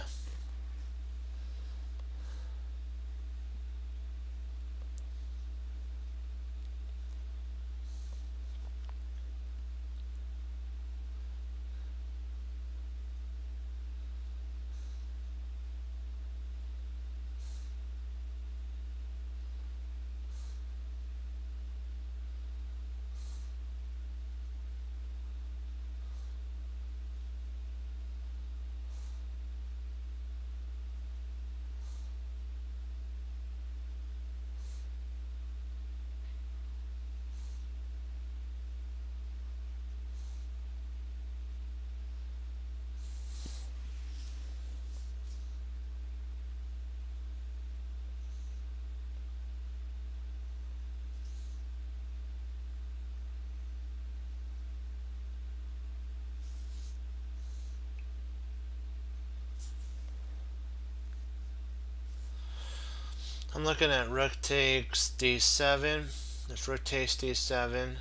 I'm looking at rook takes d7. If rook takes d7,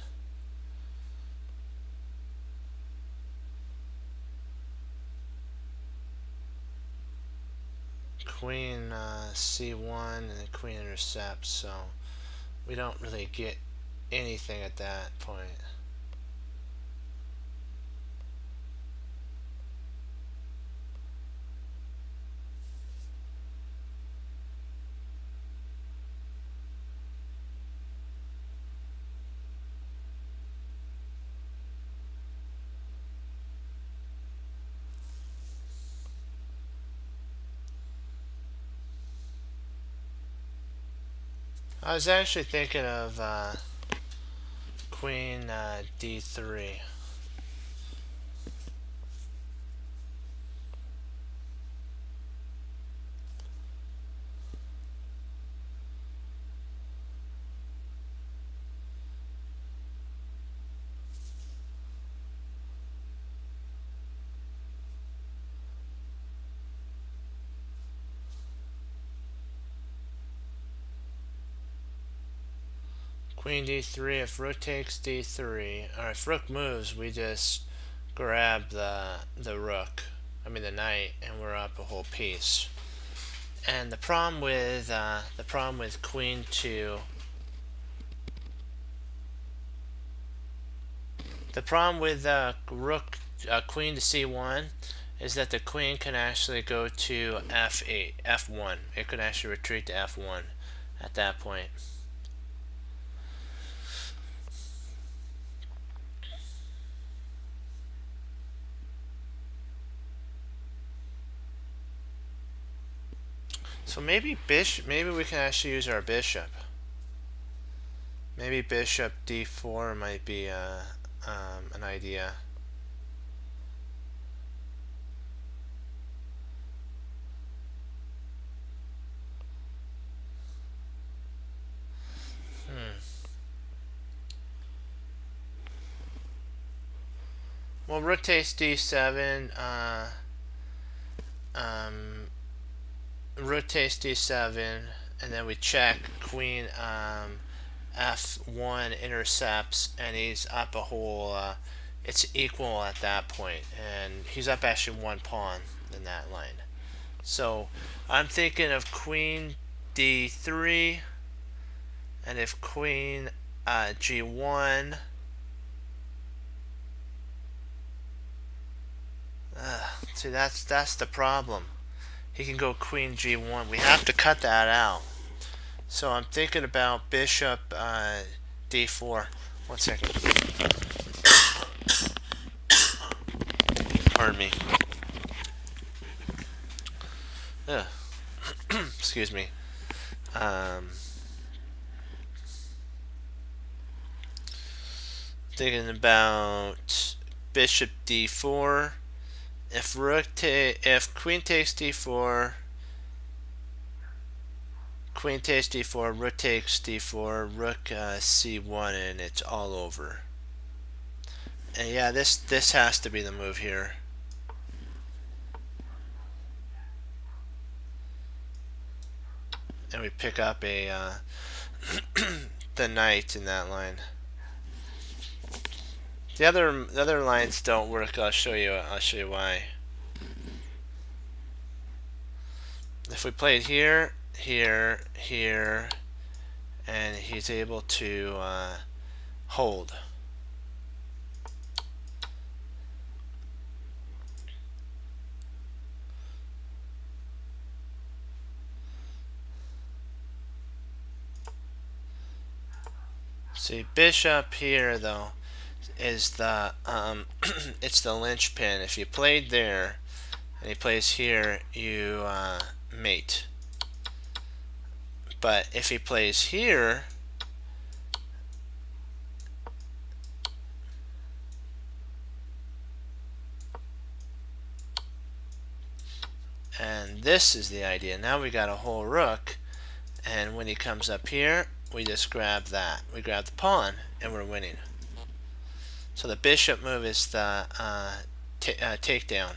queen c1, and the queen intercepts, so we don't really get anything at that point. I was actually thinking of queen d3. Queen d3, if rook takes d3, or if rook moves, we just grab the rook, the knight, and we're up a whole piece. And the problem with queen 2, the problem with rook queen to c1 is that the queen can actually go to f8, f1. It could actually retreat to f1 at that point. So maybe maybe we can actually use our bishop. Maybe bishop d4 might be an idea. Well, rook takes d7. Rook takes d7, and then we check. Queen f1 intercepts, and he's up a whole. It's equal at that point, and he's up actually one pawn in that line. So I'm thinking of queen d3, and if queen g1. See, that's the problem. He can go queen g1. We have to cut that out. So I'm thinking about bishop d4. 1 second. Pardon me. Excuse me. Thinking about bishop d4. If queen takes d4, queen takes d4, rook takes d4, rook c1, and it's all over. And yeah, this has to be the move here. And we pick up a the knight in that line. The other lines don't work. I'll show you why. If we played here, here, here, and he's able to hold. See, bishop here though is the it's the linchpin. If you played there and he plays here, you mate. But if he plays here, and this is the idea. Now we got a whole rook, and when he comes up here, we just grab that. We grab the pawn, and we're winning. So the bishop move is the takedown.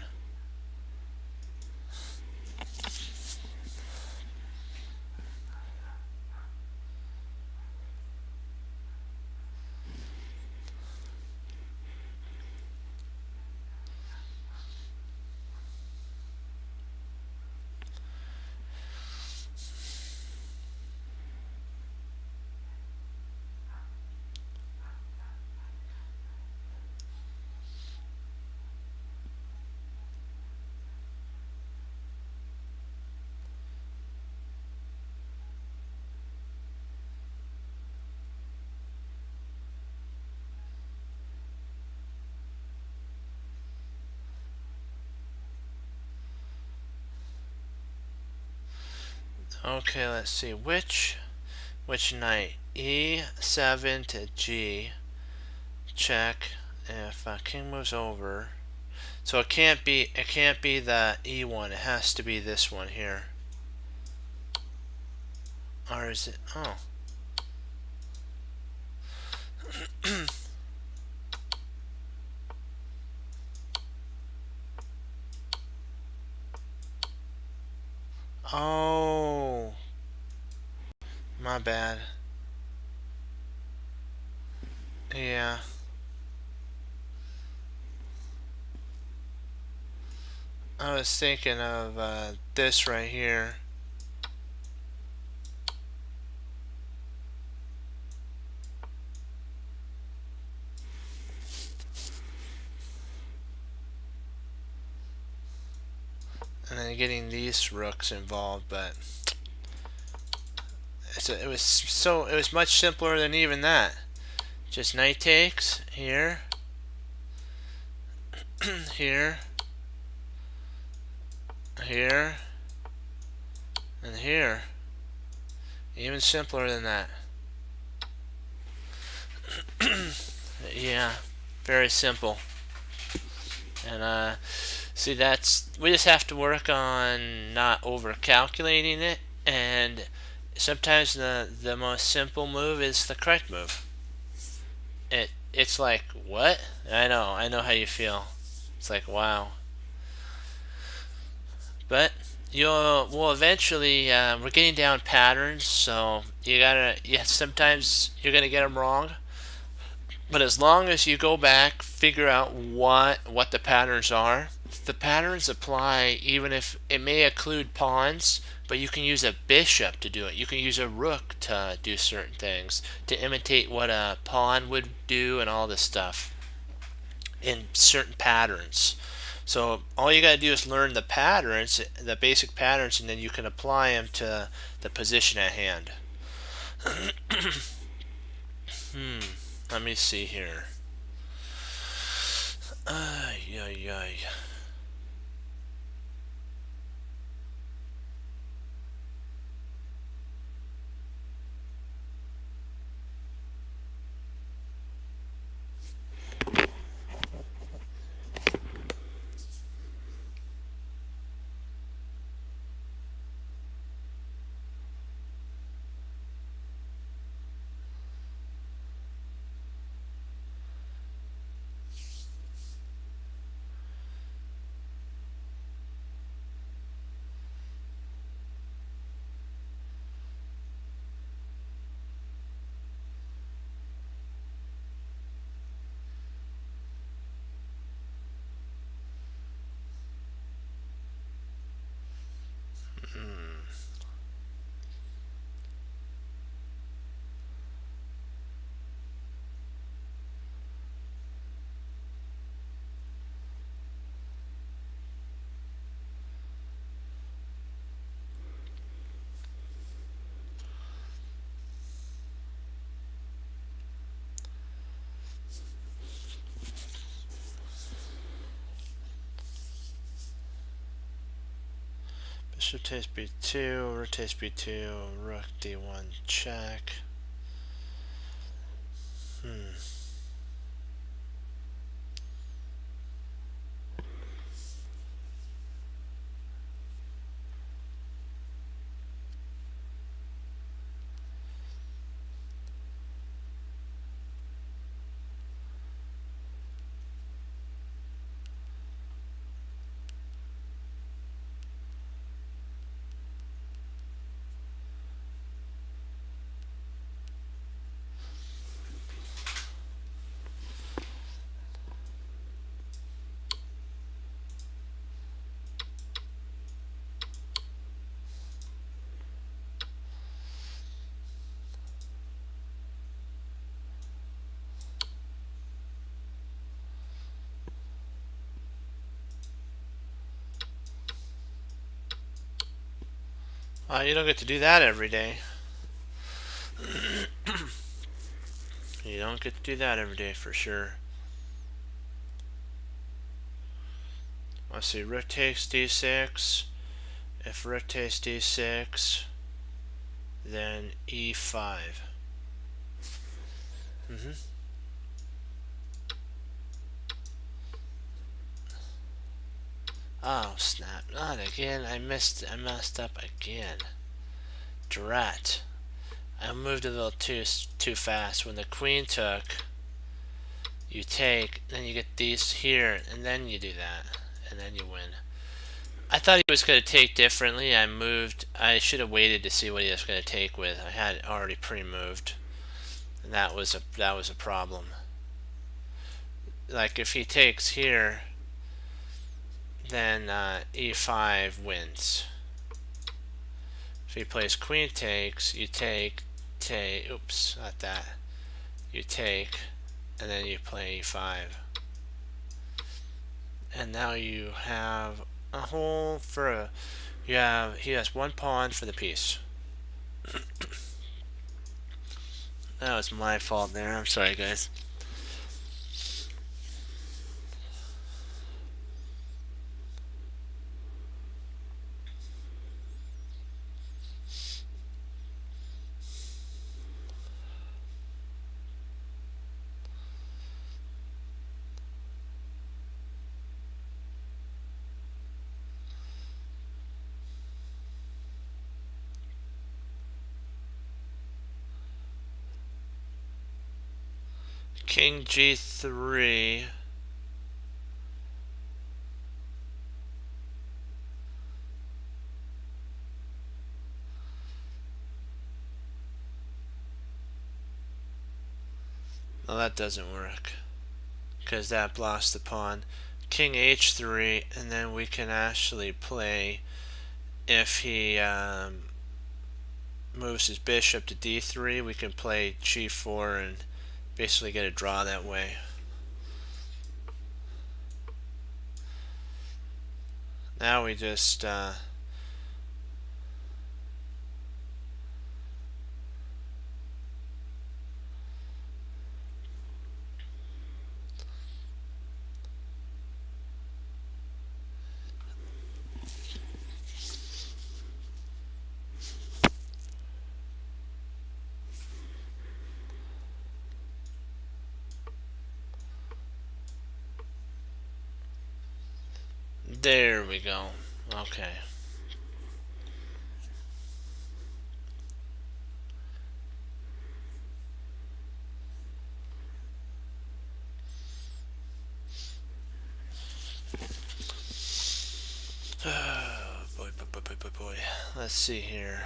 Okay, let's see which knight. E7 to G. Check. If king moves over, so it can't be the E1. It has to be this one here. Or is it? Oh. Oh, my bad. Yeah. I was thinking of this right here. And then getting these rooks involved, but it was much simpler than even that. Just knight takes here, here, here, And here, even simpler than that. Yeah, very simple. And see, we just have to work on not over calculating it, and sometimes the most simple move is the correct move. It's like, what? I know how you feel. It's like, wow. But we'll eventually, we're getting down patterns, so sometimes you're gonna get them wrong. But as long as you go back, figure out what the patterns are, the patterns apply even if it may include pawns, but you can use a bishop to do it. You can use a rook to do certain things, to imitate what a pawn would do and all this stuff in certain patterns. So all you gotta do is learn the patterns, the basic patterns, and then you can apply them to the position at hand. Let me see here. Ay, ay, ay. Bishop takes b2, rook takes b2, rook d1 check. You don't get to do that every day. You don't get to do that every day for sure. Let's see, rook takes d6. If rook takes d6, then e5. Oh snap! Not again! I messed up again. Drat! I moved a little too fast. When the queen took, you take, then you get these here, and then you do that, and then you win. I thought he was going to take differently. I should have waited to see what he was going to take with. I had it already pre-moved, and that was a problem. Like if he takes here, then e5 wins. If he plays queen takes, you take, oops, not that. You take, and then you play e5. And now you have a whole he has one pawn for the piece. That was my fault there. I'm sorry, guys. king g3. Well, that doesn't work because that blocks the pawn. King h3, and then we can actually play, if he moves his bishop to d3, we can play g4 and basically get a draw that way. Now we just there we go. Okay. Boy, boy, boy, boy, boy, boy. Let's see here.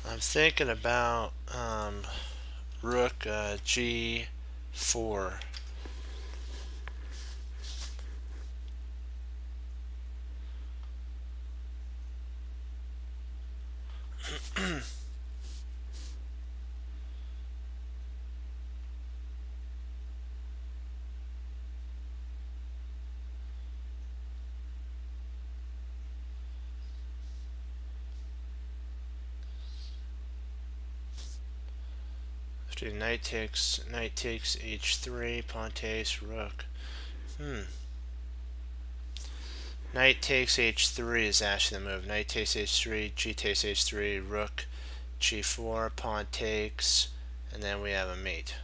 I'm thinking about rook g4. After knight takes h3, pawn takes rook. Knight takes h3 is actually the move. Knight takes h3, g takes h3, rook g4, pawn takes, and then we have a mate.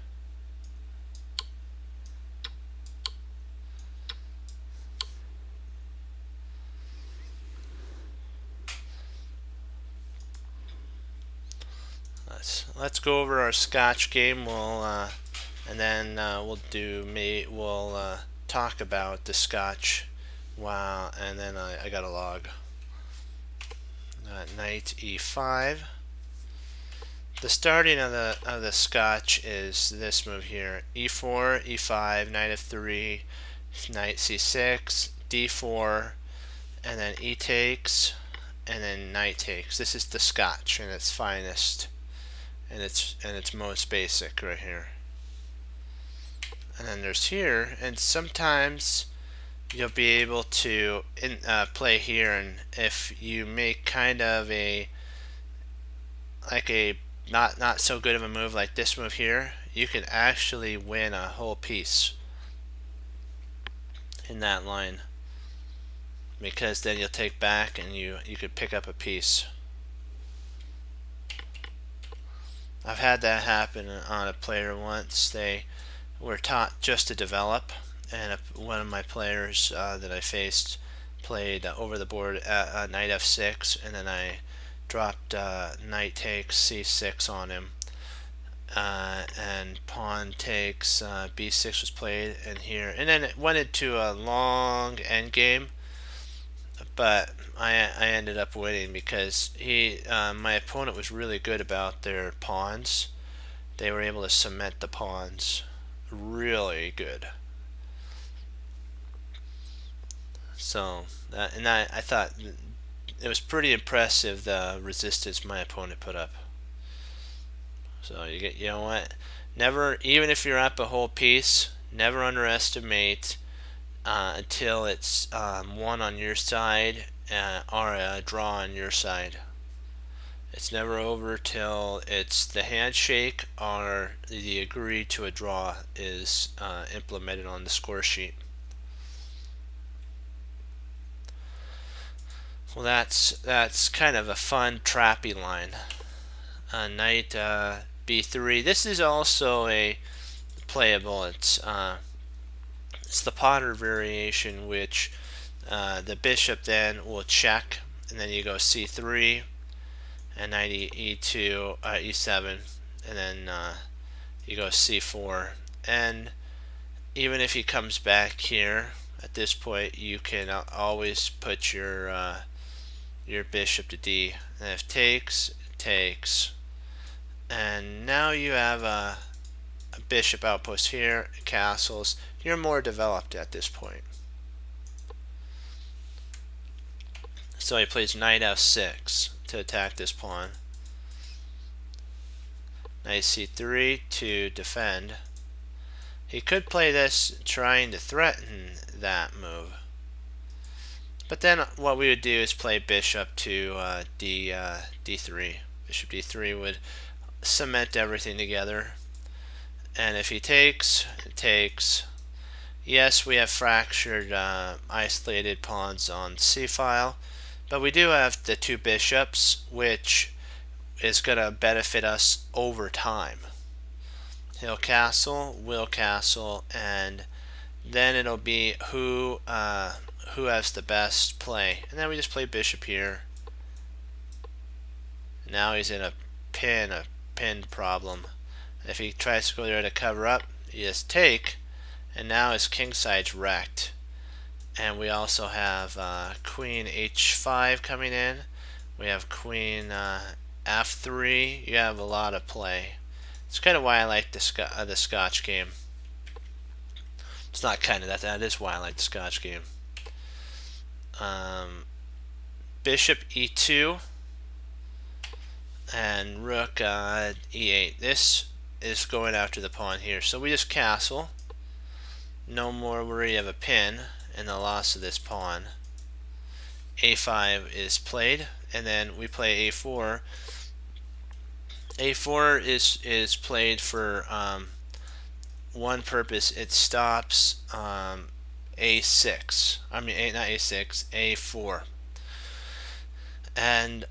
Let's go over our Scotch game. And then we'll talk about the Scotch. Wow, and then I got a log. Knight e5. The starting of the Scotch is this move here: e4, e5, knight f3, knight c6, d4, and then e takes, and then knight takes. This is the Scotch in its finest, and its most basic right here. And then there's here, and sometimes you'll be able to play here, and if you make kind of a not so good of a move like this move here, you can actually win a whole piece in that line, because then you'll take back and you could pick up a piece. I've had that happen on a player once. They were taught just to develop, and one of my players that I faced played over the board at knight f6, and then I dropped knight takes c6 on him, and pawn takes b6 was played in here, and then it went into a long endgame, but I ended up winning because my opponent was really good about their pawns. They were able to cement the pawns really good. So I thought it was pretty impressive, the resistance my opponent put up. So you know what? Never, even if you're up a whole piece, never underestimate until it's one on your side or a draw on your side. It's never over till it's the handshake or the agree to a draw is implemented on the score sheet. Well, that's kind of a fun trappy line. Knight b3. This is also a playable. It's the Potter variation, which the bishop then will check, and then you go c3, and knight e2, e7, and then you go c4. And even if he comes back here, at this point you can always put your bishop to d. And if takes, takes. And now you have a bishop outpost here, castles. You're more developed at this point. So he plays knight f6 to attack this pawn. Knight c3 to defend. He could play this trying to threaten that move. But then what we would do is play bishop to d3. Bishop d3 would cement everything together. And if he takes, it takes. Yes, we have fractured, isolated pawns on c-file, but we do have the two bishops, which is going to benefit us over time. He'll castle, we'll castle, and then it'll be who has the best play. And then we just play bishop here. Now he's in a pinned problem. If he tries to go there to cover up, you just take, and now his king side's wrecked. And we also have queen h5 coming in. We have queen f3. You have a lot of play. It's kind of why I like the Scotch game. It's not kind of, that is why I like the Scotch game. Bishop e2 and rook e8. This is going after the pawn here, so we just castle. No more worry of a pin and the loss of this pawn. a5 is played, and then we play a4. a4 is played for one purpose. It stops a6. I mean, not a6, a4. And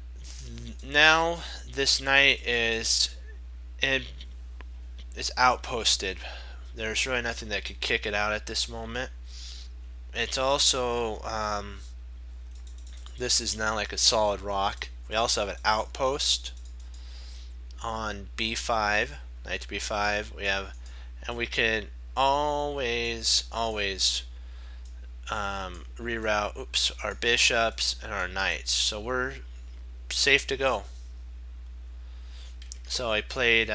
now this knight is outposted. There's really nothing that could kick it out at this moment. It's also this is now like a solid rock. We also have an outpost on b5, knight to b5. We have, and we can always reroute our bishops and our knights, so we're safe to go. So I played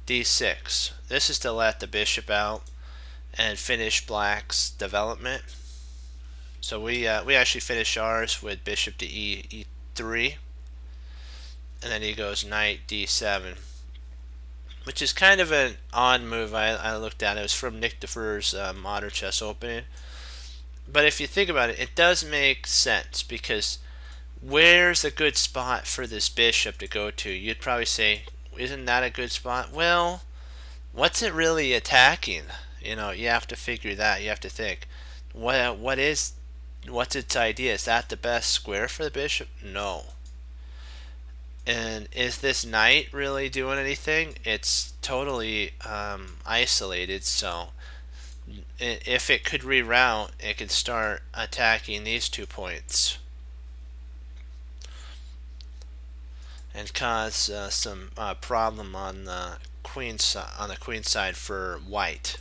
d6. This is to let the bishop out and finish black's development. So we actually finish ours with bishop to e3, and then he goes knight d7, which is kind of an odd move. I looked at it. It was from Nick Defer's Modern Chess Opening. But if you think about it, it does make sense, because where's a good spot for this bishop to go to? You'd probably say, isn't that a good spot? Well, what's it really attacking? You know, you have to figure that. You have to think, what's its idea? Is that the best square for the bishop? No. And is this knight really doing anything? It's totally isolated, so if it could reroute, it could start attacking these 2 points. and cause some problem on the queen side for white.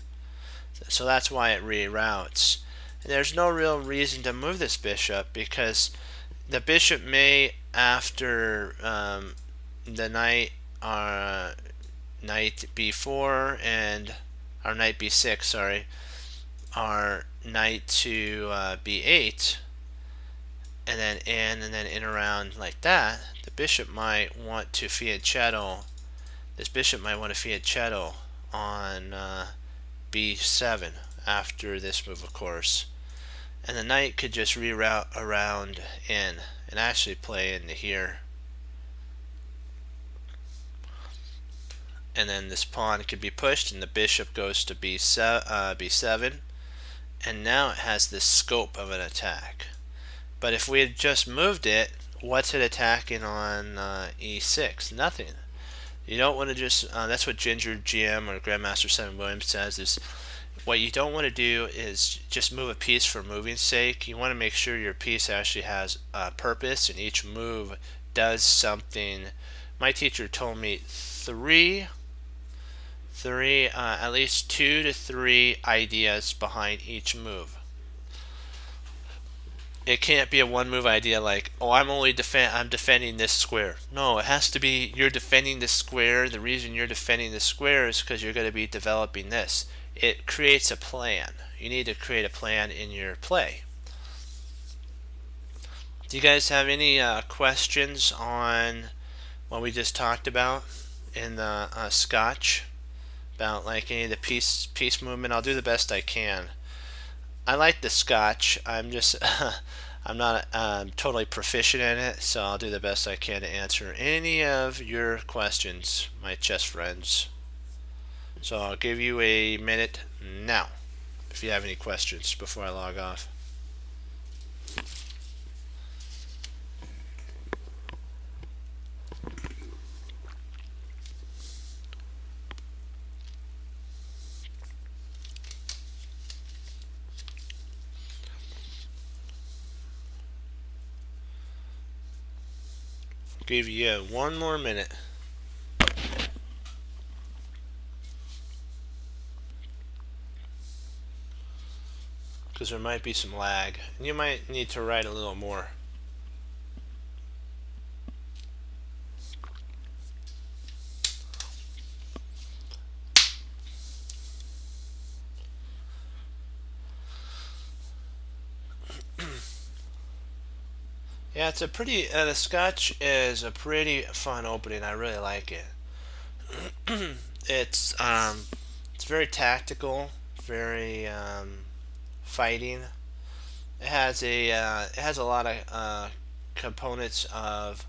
So that's why it reroutes. And there's no real reason to move this bishop, because the bishop may, after the knight knight b4 and our knight b6, sorry, our knight to b8, and then in around like that, the bishop might want to fianchetto. This bishop might want to fianchetto on b7 after this move, of course, and the knight could just reroute around in and actually play into here, and then this pawn could be pushed and the bishop goes to b7, and now it has this scope of an attack. But if we had just moved it, what's it attacking on e6? Nothing. You don't want to just, that's what Ginger GM or Grandmaster 7 Williams says, is what you don't want to do is just move a piece for moving's sake. You want to make sure your piece actually has a purpose and each move does something. My teacher told me at least 2 to 3 ideas behind each move. It can't be a one move idea like, oh, I'm defending this square. No, it has to be you're defending this square. The reason you're defending this square is because you're going to be developing this. It creates a plan. You need to create a plan in your play. Do you guys have any questions on what we just talked about in the Scotch? About like any of the piece movement? I'll do the best I can. I like the Scotch. I'm just I'm not totally proficient in it, so I'll do the best I can to answer any of your questions, my chess friends. So I'll give you a minute now if you have any questions before I log off. Give you one more minute. Because there might be some lag, and you might need to write a little more. Yeah, it's a pretty, the Scotch is a pretty fun opening. I really like it. It's very tactical, very fighting. It has a lot of components of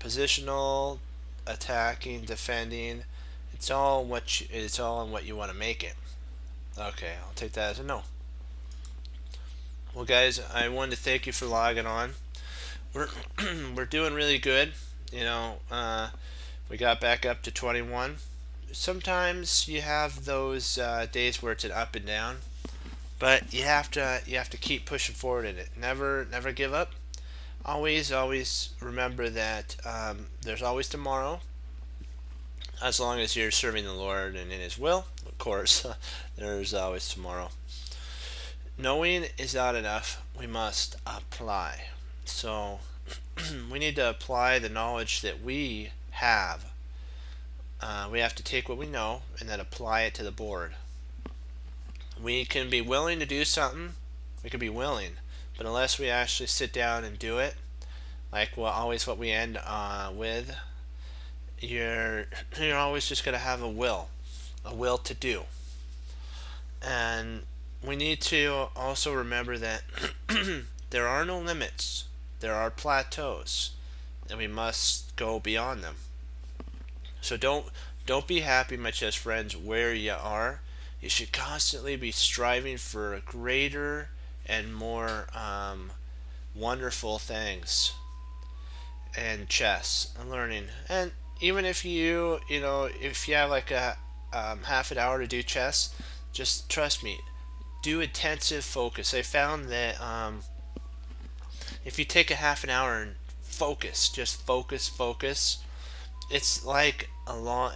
positional, attacking, defending. It's all in what you want to make it. Okay, I'll take that as a no. Well, guys, I wanted to thank you for logging on. We're doing really good. You know, we got back up to 21. Sometimes you have those days where it's an up and down, but you have to keep pushing forward in it. Never give up. Always remember that there's always tomorrow. As long as you're serving the Lord and in His will, of course, there's always tomorrow. Knowing is not enough. We must apply. So we need to apply the knowledge that we have. We have to take what we know and then apply it to the board. We can be willing to do something. We can be willing, but unless we actually sit down and do it, like what we end with, you're always just going to have a will to do. And we need to also remember that there are no limits. There are plateaus, and we must go beyond them. So don't be happy, my chess friends, where you are. You should constantly be striving for greater and more wonderful things in chess and learning. And even if if you have like a half an hour to do chess, just trust me, do intensive focus. I found that if you take a half an hour and focus, just focus, it's like a long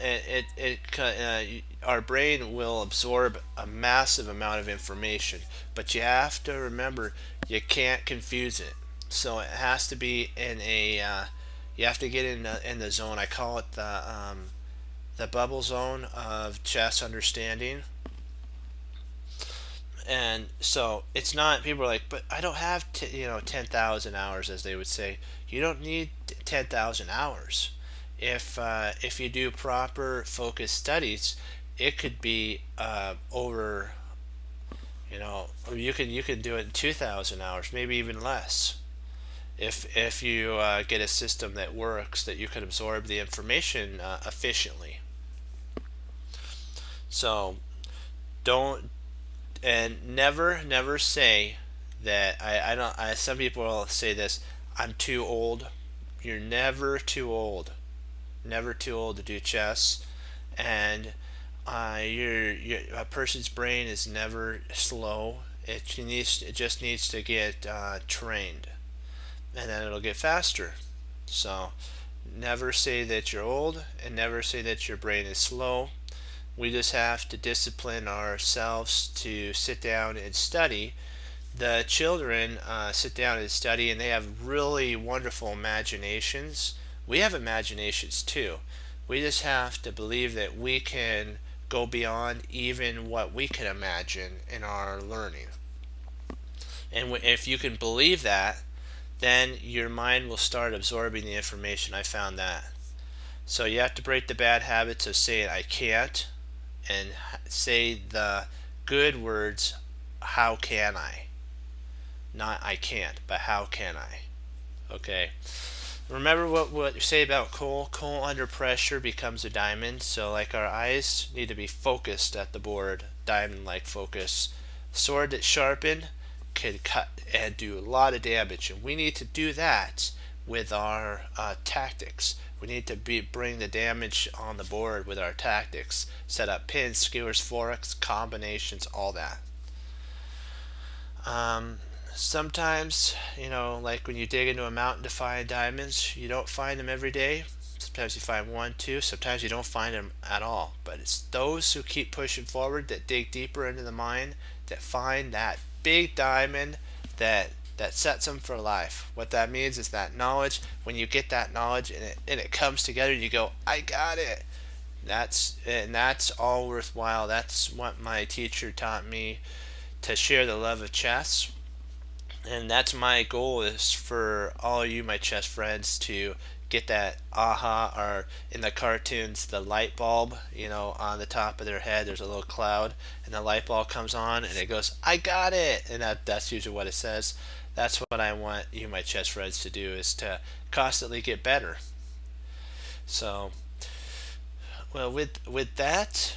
our brain will absorb a massive amount of information, but you have to remember you can't confuse it. So it has to be in a you have to get in the zone. I call it the bubble zone of chess understanding. And so it's not, people are like, but I don't have 10,000 hours, as they would say. You don't need 10,000 hours. If you do proper focused studies, it could be over, you can do it in 2,000 hours, maybe even less. If you get a system that works, that you can absorb the information efficiently. So don't, and never say that I don't I some people will say this, I'm too old. You're never too old. Never too old to do chess. And a person's brain is never slow. It just needs to get trained, and then it'll get faster. So never say that you're old, and never say that your brain is slow. We just have to discipline ourselves to sit down and study. The children sit down and study, and they have really wonderful imaginations. We have imaginations too. We just have to believe that we can go beyond even what we can imagine in our learning. And if you can believe that, then your mind will start absorbing the information. I found that. So you have to break the bad habits of saying I can't, and say the good words, how can I? Not I can't, but how can I? Okay. Remember what you say about coal? Coal under pressure becomes a diamond. So like our eyes need to be focused at the board, diamond like focus. Sword that's sharpened could cut and do a lot of damage, and we need to do that with our tactics. We need to bring the damage on the board with our tactics. Set up pins, skewers, forks, combinations, all that. Sometimes, like when you dig into a mountain to find diamonds, you don't find them every day. Sometimes you find one, two. Sometimes you don't find them at all. But it's those who keep pushing forward, that dig deeper into the mine, that find that big diamond that sets them for life. What that means is that knowledge. When you get that knowledge and it comes together, you go, I got it. That's all worthwhile. That's what my teacher taught me, to share the love of chess. And that's my goal, is for all you, my chess friends, to get that aha, or in the cartoons, the light bulb, on the top of their head, there's a little cloud, and the light bulb comes on, and it goes, I got it! And that's usually what it says. That's what I want you, my chess friends, to do, is to constantly get better. So, well, with that,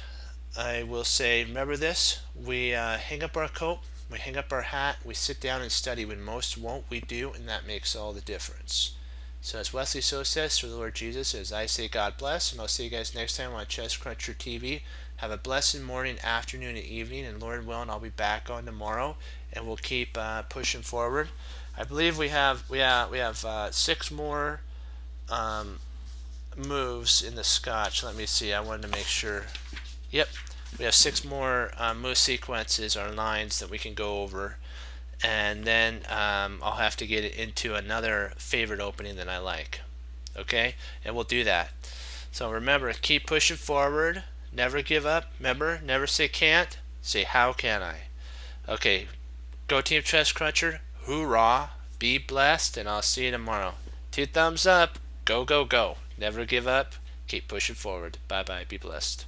I will say, remember this: we hang up our coat, we hang up our hat, we sit down and study. When most won't, we do, and that makes all the difference. So as Wesley So says, through the Lord Jesus, as I say, God bless, and I'll see you guys next time on Chess Cruncher TV. Have a blessed morning, afternoon, and evening, and Lord willing, I'll be back on tomorrow, and we'll keep pushing forward. I believe we have 6 more moves in the Scotch. Let me see. I wanted to make sure. Yep, we have 6 more move sequences or lines that we can go over, and then I'll have to get it into another favorite opening that I like. Okay, and we'll do that. So remember, keep pushing forward. Never give up. Remember, never say can't. Say how can I. Okay, go Team Chess Cruncher. Hoorah! Be blessed, and I'll see you tomorrow. 2 thumbs up. Go, go, go. Never give up. Keep pushing forward. Bye bye. Be blessed.